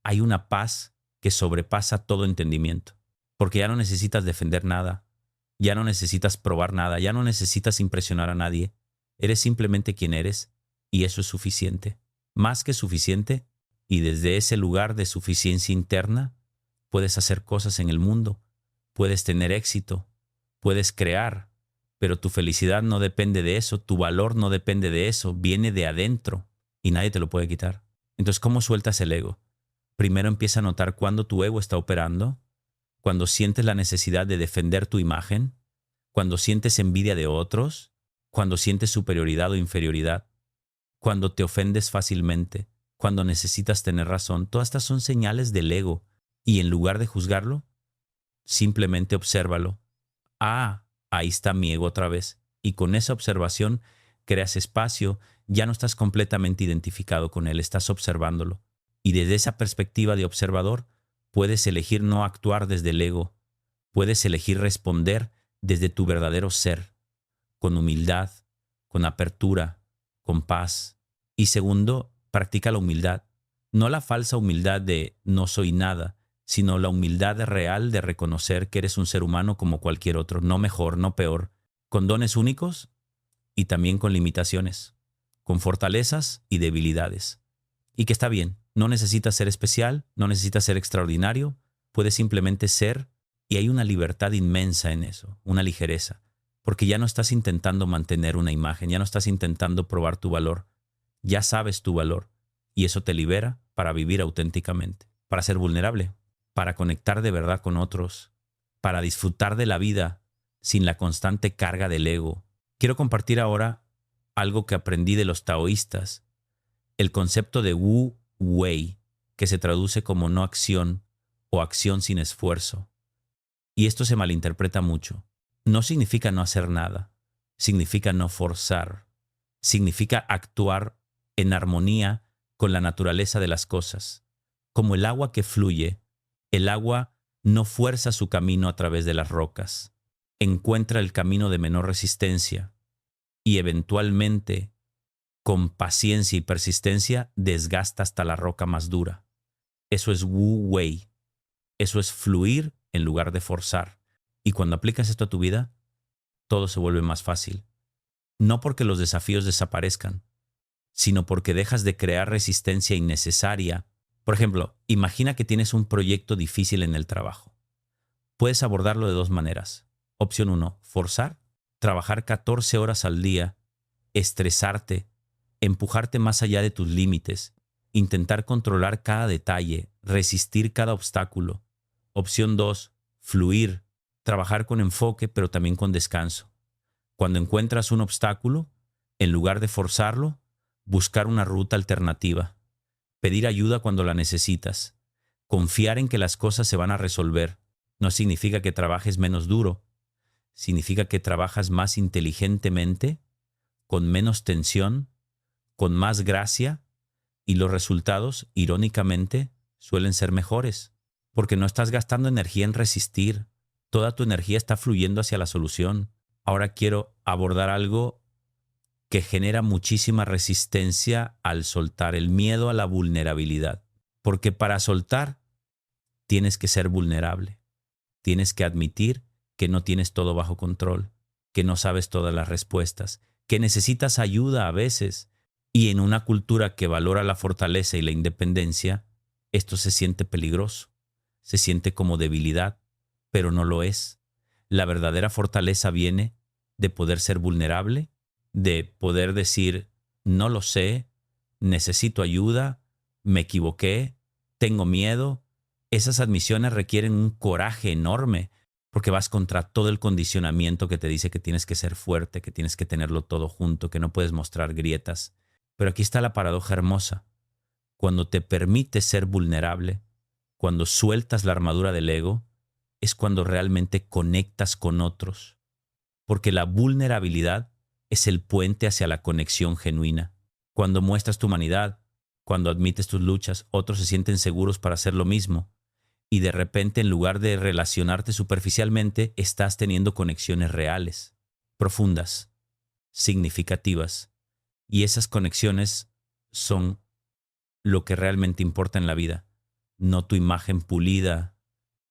hay una paz que sobrepasa todo entendimiento. Porque ya no necesitas defender nada, ya no necesitas probar nada, ya no necesitas impresionar a nadie. Eres simplemente quien eres y eso es suficiente. Más que suficiente, y desde ese lugar de suficiencia interna, puedes hacer cosas en el mundo, puedes tener éxito, puedes crear, pero tu felicidad no depende de eso, tu valor no depende de eso, viene de adentro y nadie te lo puede quitar. Entonces, ¿cómo sueltas el ego? Primero empieza a notar cuándo tu ego está operando, cuando sientes la necesidad de defender tu imagen, cuando sientes envidia de otros, cuando sientes superioridad o inferioridad, cuando te ofendes fácilmente, cuando necesitas tener razón. Todas estas son señales del ego y en lugar de juzgarlo, simplemente obsérvalo. Ah, ahí está mi ego otra vez. Y con esa observación creas espacio, ya no estás completamente identificado con él, estás observándolo. Y desde esa perspectiva de observador, puedes elegir no actuar desde el ego, puedes elegir responder desde tu verdadero ser, con humildad, con apertura, con paz. Y segundo, practica la humildad. No la falsa humildad de no soy nada, sino la humildad real de reconocer que eres un ser humano como cualquier otro, no mejor, no peor, con dones únicos y también con limitaciones, con fortalezas y debilidades. Y que está bien, no necesitas ser especial, no necesitas ser extraordinario, puedes simplemente ser y hay una libertad inmensa en eso, una ligereza, porque ya no estás intentando mantener una imagen, ya no estás intentando probar tu valor, ya sabes tu valor y eso te libera para vivir auténticamente, para ser vulnerable, para conectar de verdad con otros, para disfrutar de la vida sin la constante carga del ego. Quiero compartir ahora algo que aprendí de los taoístas, el concepto de Wu Wei, que se traduce como no acción o acción sin esfuerzo. Y esto se malinterpreta mucho. No significa no hacer nada, significa no forzar, significa actuar en armonía con la naturaleza de las cosas. Como el agua que fluye, el agua no fuerza su camino a través de las rocas, encuentra el camino de menor resistencia y eventualmente, con paciencia y persistencia, desgasta hasta la roca más dura. Eso es Wu Wei. Eso es fluir en lugar de forzar. Y cuando aplicas esto a tu vida, todo se vuelve más fácil. No porque los desafíos desaparezcan, sino porque dejas de crear resistencia innecesaria. Por ejemplo, imagina que tienes un proyecto difícil en el trabajo. Puedes abordarlo de dos maneras. Opción 1, forzar, trabajar 14 horas al día, estresarte, empujarte más allá de tus límites, intentar controlar cada detalle, resistir cada obstáculo. Opción 2, fluir, trabajar con enfoque pero también con descanso. Cuando encuentras un obstáculo, en lugar de forzarlo, buscar una ruta alternativa, pedir ayuda cuando la necesitas, confiar en que las cosas se van a resolver. No significa que trabajes menos duro, significa que trabajas más inteligentemente, con menos tensión, con más gracia, y los resultados, irónicamente, suelen ser mejores, porque no estás gastando energía en resistir, toda tu energía está fluyendo hacia la solución. Ahora quiero abordar algo que genera muchísima resistencia al soltar, el miedo a la vulnerabilidad, porque para soltar tienes que ser vulnerable, tienes que admitir que no tienes todo bajo control, que no sabes todas las respuestas, que necesitas ayuda a veces. Y en una cultura que valora la fortaleza y la independencia, esto se siente peligroso, se siente como debilidad, pero no lo es. La verdadera fortaleza viene de poder ser vulnerable, de poder decir, no lo sé, necesito ayuda, me equivoqué, tengo miedo. Esas admisiones requieren un coraje enorme, porque vas contra todo el condicionamiento que te dice que tienes que ser fuerte, que tienes que tenerlo todo junto, que no puedes mostrar grietas. Pero aquí está la paradoja hermosa. Cuando te permites ser vulnerable, cuando sueltas la armadura del ego, es cuando realmente conectas con otros, porque la vulnerabilidad es el puente hacia la conexión genuina. Cuando muestras tu humanidad, cuando admites tus luchas, otros se sienten seguros para hacer lo mismo. Y de repente, en lugar de relacionarte superficialmente, estás teniendo conexiones reales, profundas, significativas. Y esas conexiones son lo que realmente importa en la vida, no tu imagen pulida,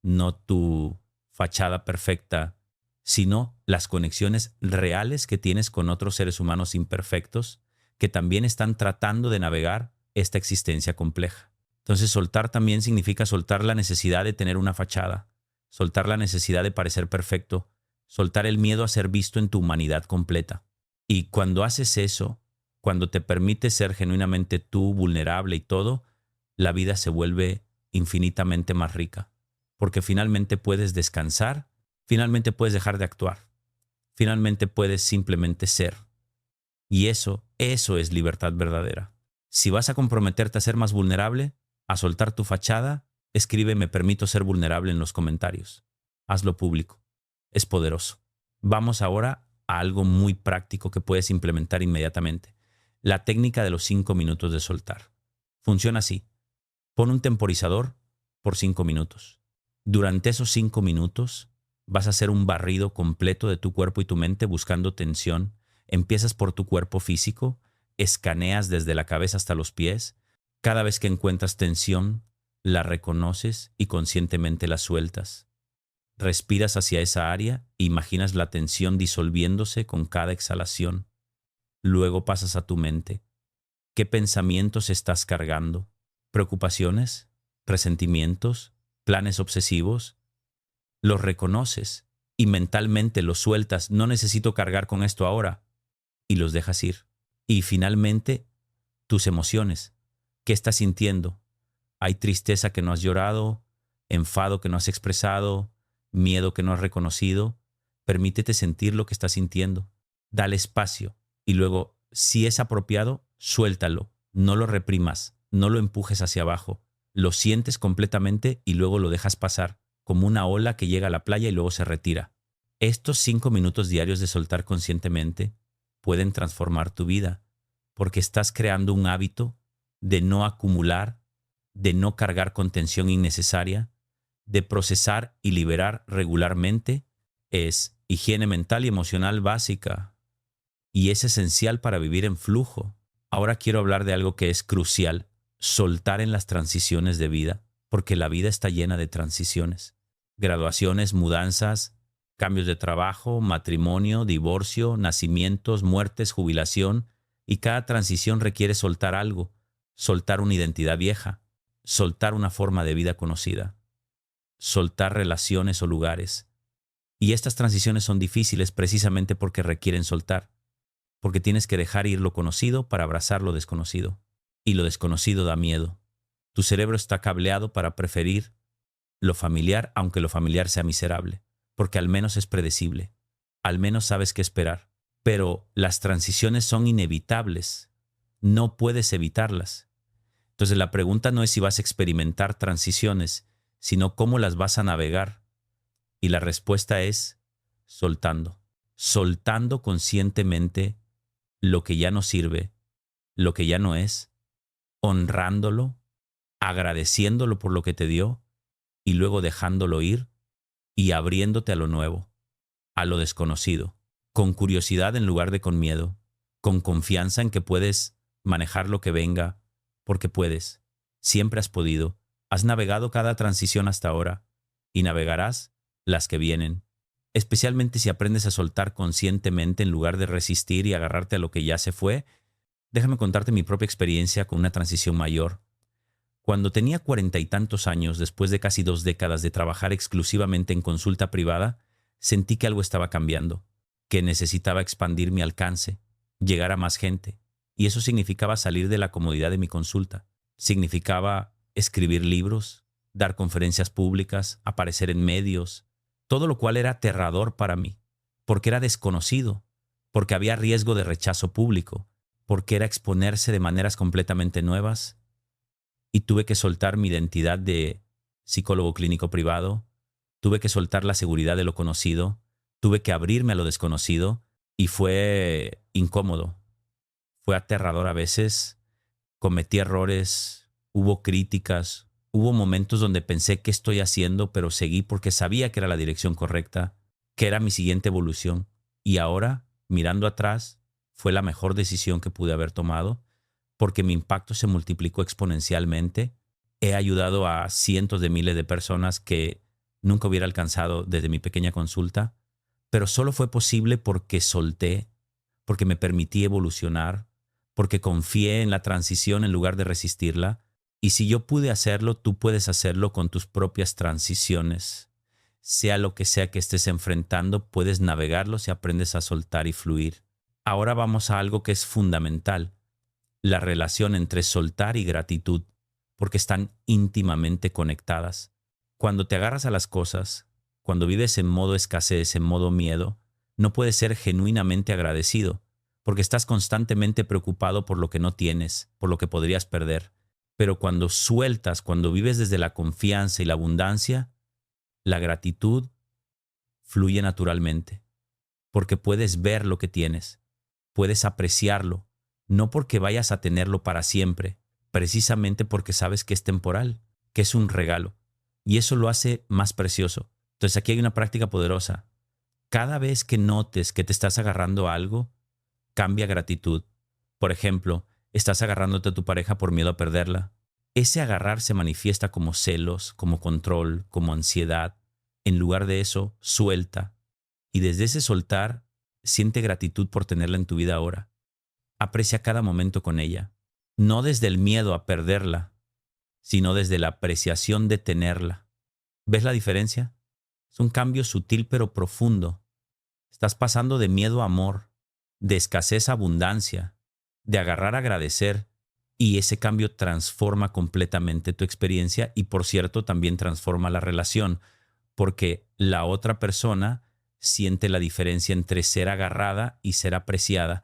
no tu fachada perfecta, sino las conexiones reales que tienes con otros seres humanos imperfectos que también están tratando de navegar esta existencia compleja. Entonces, soltar también significa soltar la necesidad de tener una fachada, soltar la necesidad de parecer perfecto, soltar el miedo a ser visto en tu humanidad completa. Y cuando haces eso, cuando te permites ser genuinamente tú, vulnerable y todo, la vida se vuelve infinitamente más rica, porque finalmente puedes descansar, finalmente puedes dejar de actuar, finalmente puedes simplemente ser. Y eso es libertad verdadera. Si vas a comprometerte a ser más vulnerable, a soltar tu fachada, escribe "me permito ser vulnerable" en los comentarios. Hazlo público. Es poderoso. Vamos ahora a algo muy práctico que puedes implementar inmediatamente. La técnica de los 5 minutos de soltar. Funciona así. Pon un temporizador por 5 minutos. Durante esos 5 minutos vas a hacer un barrido completo de tu cuerpo y tu mente buscando tensión. Empiezas por tu cuerpo físico, escaneas desde la cabeza hasta los pies. Cada vez que encuentras tensión, la reconoces y conscientemente la sueltas. Respiras hacia esa área e imaginas la tensión disolviéndose con cada exhalación. Luego pasas a tu mente. ¿Qué pensamientos estás cargando? ¿Preocupaciones? ¿Resentimientos? ¿Planes obsesivos? Los reconoces y mentalmente los sueltas. No necesito cargar con esto ahora. Y los dejas ir. Y finalmente, tus emociones. ¿Qué estás sintiendo? ¿Hay tristeza que no has llorado? ¿Enfado que no has expresado? ¿Miedo que no has reconocido? Permítete sentir lo que estás sintiendo. Dale espacio. Y luego, si es apropiado, suéltalo. No lo reprimas. No lo empujes hacia abajo. Lo sientes completamente y luego lo dejas pasar, como una ola que llega a la playa y luego se retira. Estos 5 minutos diarios de soltar conscientemente pueden transformar tu vida, porque estás creando un hábito de no acumular, de no cargar con tensión innecesaria, de procesar y liberar regularmente. Es higiene mental y emocional básica y es esencial para vivir en flujo. Ahora quiero hablar de algo que es crucial: soltar en las transiciones de vida, porque la vida está llena de transiciones. Graduaciones, mudanzas, cambios de trabajo, matrimonio, divorcio, nacimientos, muertes, jubilación, y cada transición requiere soltar algo, soltar una identidad vieja, soltar una forma de vida conocida, soltar relaciones o lugares. Y estas transiciones son difíciles precisamente porque requieren soltar, porque tienes que dejar ir lo conocido para abrazar lo desconocido. Y lo desconocido da miedo. Tu cerebro está cableado para preferir lo familiar, aunque lo familiar sea miserable, porque al menos es predecible, al menos sabes qué esperar. Pero las transiciones son inevitables, no puedes evitarlas. Entonces la pregunta no es si vas a experimentar transiciones, sino cómo las vas a navegar. Y la respuesta es soltando. Soltando conscientemente lo que ya no sirve, lo que ya no es, honrándolo, agradeciéndolo por lo que te dio y luego dejándolo ir y abriéndote a lo nuevo, a lo desconocido, con curiosidad en lugar de con miedo, con confianza en que puedes manejar lo que venga, porque puedes, siempre has podido, has navegado cada transición hasta ahora y navegarás las que vienen, especialmente si aprendes a soltar conscientemente en lugar de resistir y agarrarte a lo que ya se fue. Déjame contarte mi propia experiencia con una transición mayor. Cuando tenía 40 y tantos años, después de casi 2 décadas de trabajar exclusivamente en consulta privada, sentí que algo estaba cambiando, que necesitaba expandir mi alcance, llegar a más gente. Y eso significaba salir de la comodidad de mi consulta. Significaba escribir libros, dar conferencias públicas, aparecer en medios, todo lo cual era aterrador para mí, porque era desconocido, porque había riesgo de rechazo público, porque era exponerse de maneras completamente nuevas. Y tuve que soltar mi identidad de psicólogo clínico privado, Tuve que soltar la seguridad de lo conocido, tuve que abrirme a lo desconocido y fue incómodo, fue aterrador a veces, cometí errores, hubo críticas, hubo momentos donde pensé qué estoy haciendo, pero seguí porque sabía que era la dirección correcta, que era mi siguiente evolución. Y ahora, mirando atrás, fue la mejor decisión que pude haber tomado porque mi impacto se multiplicó exponencialmente. He ayudado a cientos de miles de personas que nunca hubiera alcanzado desde mi pequeña consulta, pero solo fue posible porque solté, porque me permití evolucionar, porque confié en la transición en lugar de resistirla. Y si yo pude hacerlo, tú puedes hacerlo con tus propias transiciones. Sea lo que sea que estés enfrentando, puedes navegarlo si aprendes a soltar y fluir. Ahora vamos a algo que es fundamental, la relación entre soltar y gratitud, porque están íntimamente conectadas. Cuando te agarras a las cosas, cuando vives en modo escasez, en modo miedo, no puedes ser genuinamente agradecido, porque estás constantemente preocupado por lo que no tienes, por lo que podrías perder. Pero cuando sueltas, cuando vives desde la confianza y la abundancia, la gratitud fluye naturalmente, porque puedes ver lo que tienes, puedes apreciarlo, no porque vayas a tenerlo para siempre, precisamente porque sabes que es temporal, que es un regalo, y eso lo hace más precioso. Entonces aquí hay una práctica poderosa. Cada vez que notes que te estás agarrando a algo, cambia gratitud. Por ejemplo, estás agarrándote a tu pareja por miedo a perderla. Ese agarrar se manifiesta como celos, como control, como ansiedad. En lugar de eso, suelta. Y desde ese soltar, siente gratitud por tenerla en tu vida ahora. Aprecia cada momento con ella. No desde el miedo a perderla, sino desde la apreciación de tenerla. ¿Ves la diferencia? Es un cambio sutil pero profundo. Estás pasando de miedo a amor, de escasez a abundancia, de agarrar a agradecer, y ese cambio transforma completamente tu experiencia y, por cierto, también transforma la relación, porque la otra persona siente la diferencia entre ser agarrada y ser apreciada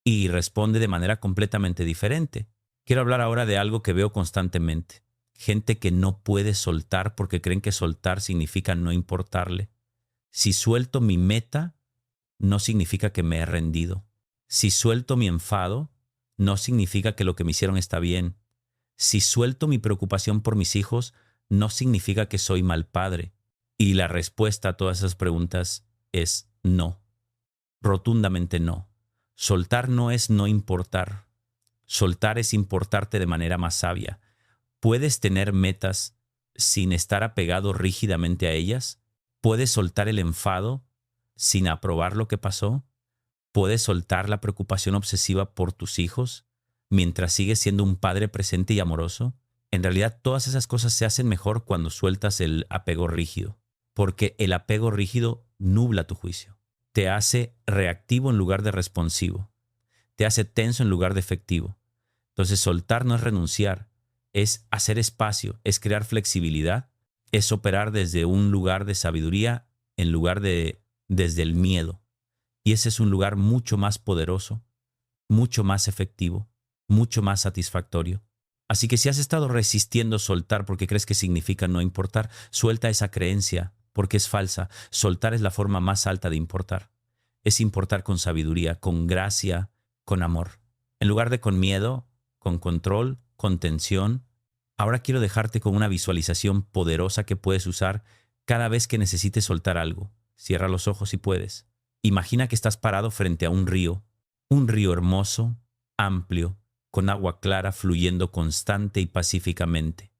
y responde de manera completamente diferente. Quiero hablar ahora de algo que veo constantemente. Gente que no puede soltar porque creen que soltar significa no importarle. Si suelto mi meta, no significa que me he rendido. Si suelto mi enfado, no significa que lo que me hicieron está bien. Si suelto mi preocupación por mis hijos, no significa que soy mal padre. Y la respuesta a todas esas preguntas es no. Rotundamente no. Soltar no es no importar. Soltar es importarte de manera más sabia. ¿Puedes tener metas sin estar apegado rígidamente a ellas? ¿Puedes soltar el enfado sin aprobar lo que pasó? ¿Puedes soltar la preocupación obsesiva por tus hijos mientras sigues siendo un padre presente y amoroso? En realidad, todas esas cosas se hacen mejor cuando sueltas el apego rígido, porque el apego rígido nubla tu juicio. Te hace reactivo en lugar de responsivo. Te hace tenso en lugar de efectivo. Entonces, soltar no es renunciar, es hacer espacio, es crear flexibilidad, es operar desde un lugar de sabiduría en lugar de desde el miedo. Y ese es un lugar mucho más poderoso, mucho más efectivo, mucho más satisfactorio. Así que si has estado resistiendo soltar porque crees que significa no importar, suelta esa creencia porque es falsa. Soltar es la forma más alta de importar. Es importar con sabiduría, con gracia, con amor. En lugar de con miedo, con control, con tensión. Ahora quiero dejarte con una visualización poderosa que puedes usar cada vez que necesites soltar algo. Cierra los ojos si puedes. Imagina que estás parado frente a un río hermoso, amplio, con agua clara fluyendo constante y pacíficamente.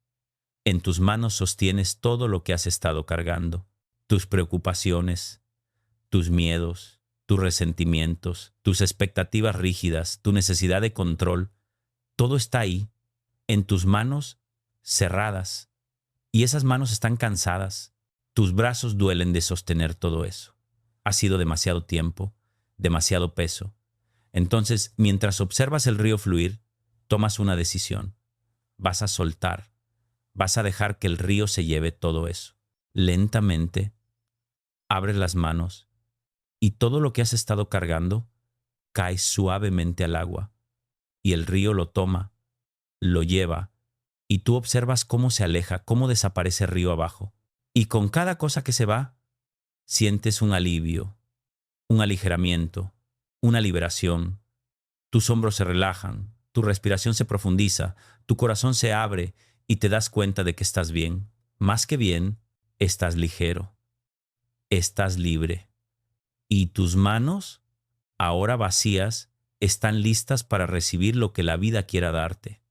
En tus manos sostienes todo lo que has estado cargando, tus preocupaciones, tus miedos, tus resentimientos, tus expectativas rígidas, tu necesidad de control. Todo está ahí, en tus manos cerradas, y esas manos están cansadas. Tus brazos duelen de sostener todo eso. Ha sido demasiado tiempo, demasiado peso. Entonces, mientras observas el río fluir, tomas una decisión. Vas a soltar, vas a dejar que el río se lleve todo eso. Lentamente, abres las manos y todo lo que has estado cargando cae suavemente al agua y el río lo toma, lo lleva y tú observas cómo se aleja, cómo desaparece río abajo. Y con cada cosa que se va, sientes un alivio, un aligeramiento, una liberación. Tus hombros se relajan, tu respiración se profundiza, tu corazón se abre y te das cuenta de que estás bien. Más que bien, estás ligero, estás libre. Y tus manos, ahora vacías, están listas para recibir lo que la vida quiera darte.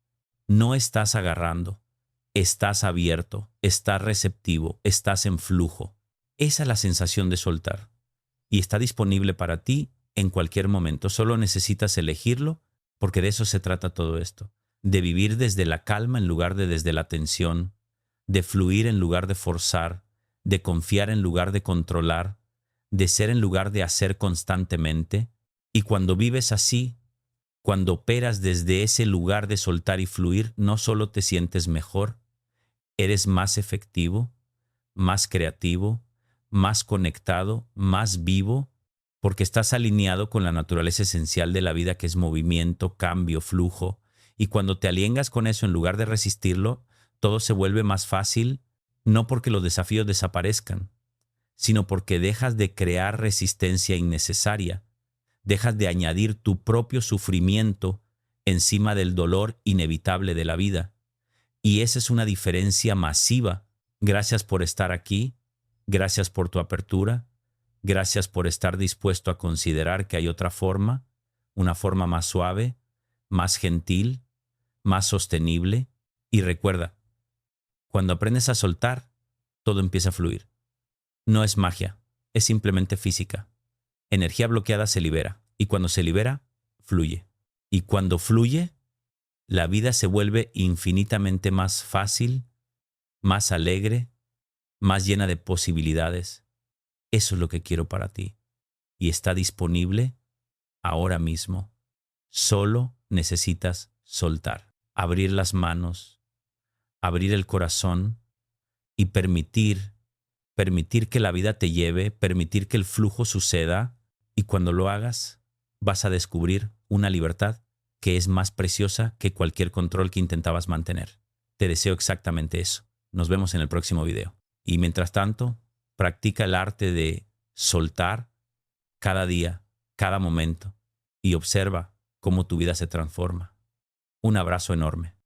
No estás agarrando, estás abierto, estás receptivo, estás en flujo. Esa es la sensación de soltar. Y está disponible para ti en cualquier momento. Solo necesitas elegirlo, porque de eso se trata todo esto. De vivir desde la calma en lugar de desde la tensión, de fluir en lugar de forzar, de confiar en lugar de controlar, de ser en lugar de hacer constantemente. Y cuando vives así, cuando operas desde ese lugar de soltar y fluir, no solo te sientes mejor, eres más efectivo, más creativo, más conectado, más vivo, porque estás alineado con la naturaleza esencial de la vida, que es movimiento, cambio, flujo. Y cuando te aliengas con eso en lugar de resistirlo, todo se vuelve más fácil, no porque los desafíos desaparezcan, sino porque dejas de crear resistencia innecesaria, dejas de añadir tu propio sufrimiento encima del dolor inevitable de la vida. Y esa es una diferencia masiva. Gracias por estar aquí, gracias por tu apertura, gracias por estar dispuesto a considerar que hay otra forma, una forma más suave, más gentil, más sostenible. Y recuerda, cuando aprendes a soltar, todo empieza a fluir. No es magia, es simplemente física. Energía bloqueada se libera, y cuando se libera, fluye. Y cuando fluye, la vida se vuelve infinitamente más fácil, más alegre, más llena de posibilidades. Eso es lo que quiero para ti. Y está disponible ahora mismo. Solo necesitas soltar, abrir las manos, abrir el corazón y permitir que la vida te lleve, permitir que el flujo suceda. Y cuando lo hagas, vas a descubrir una libertad que es más preciosa que cualquier control que intentabas mantener. Te deseo exactamente eso. Nos vemos en el próximo video. Y mientras tanto, practica el arte de soltar cada día, cada momento, y observa cómo tu vida se transforma. Un abrazo enorme.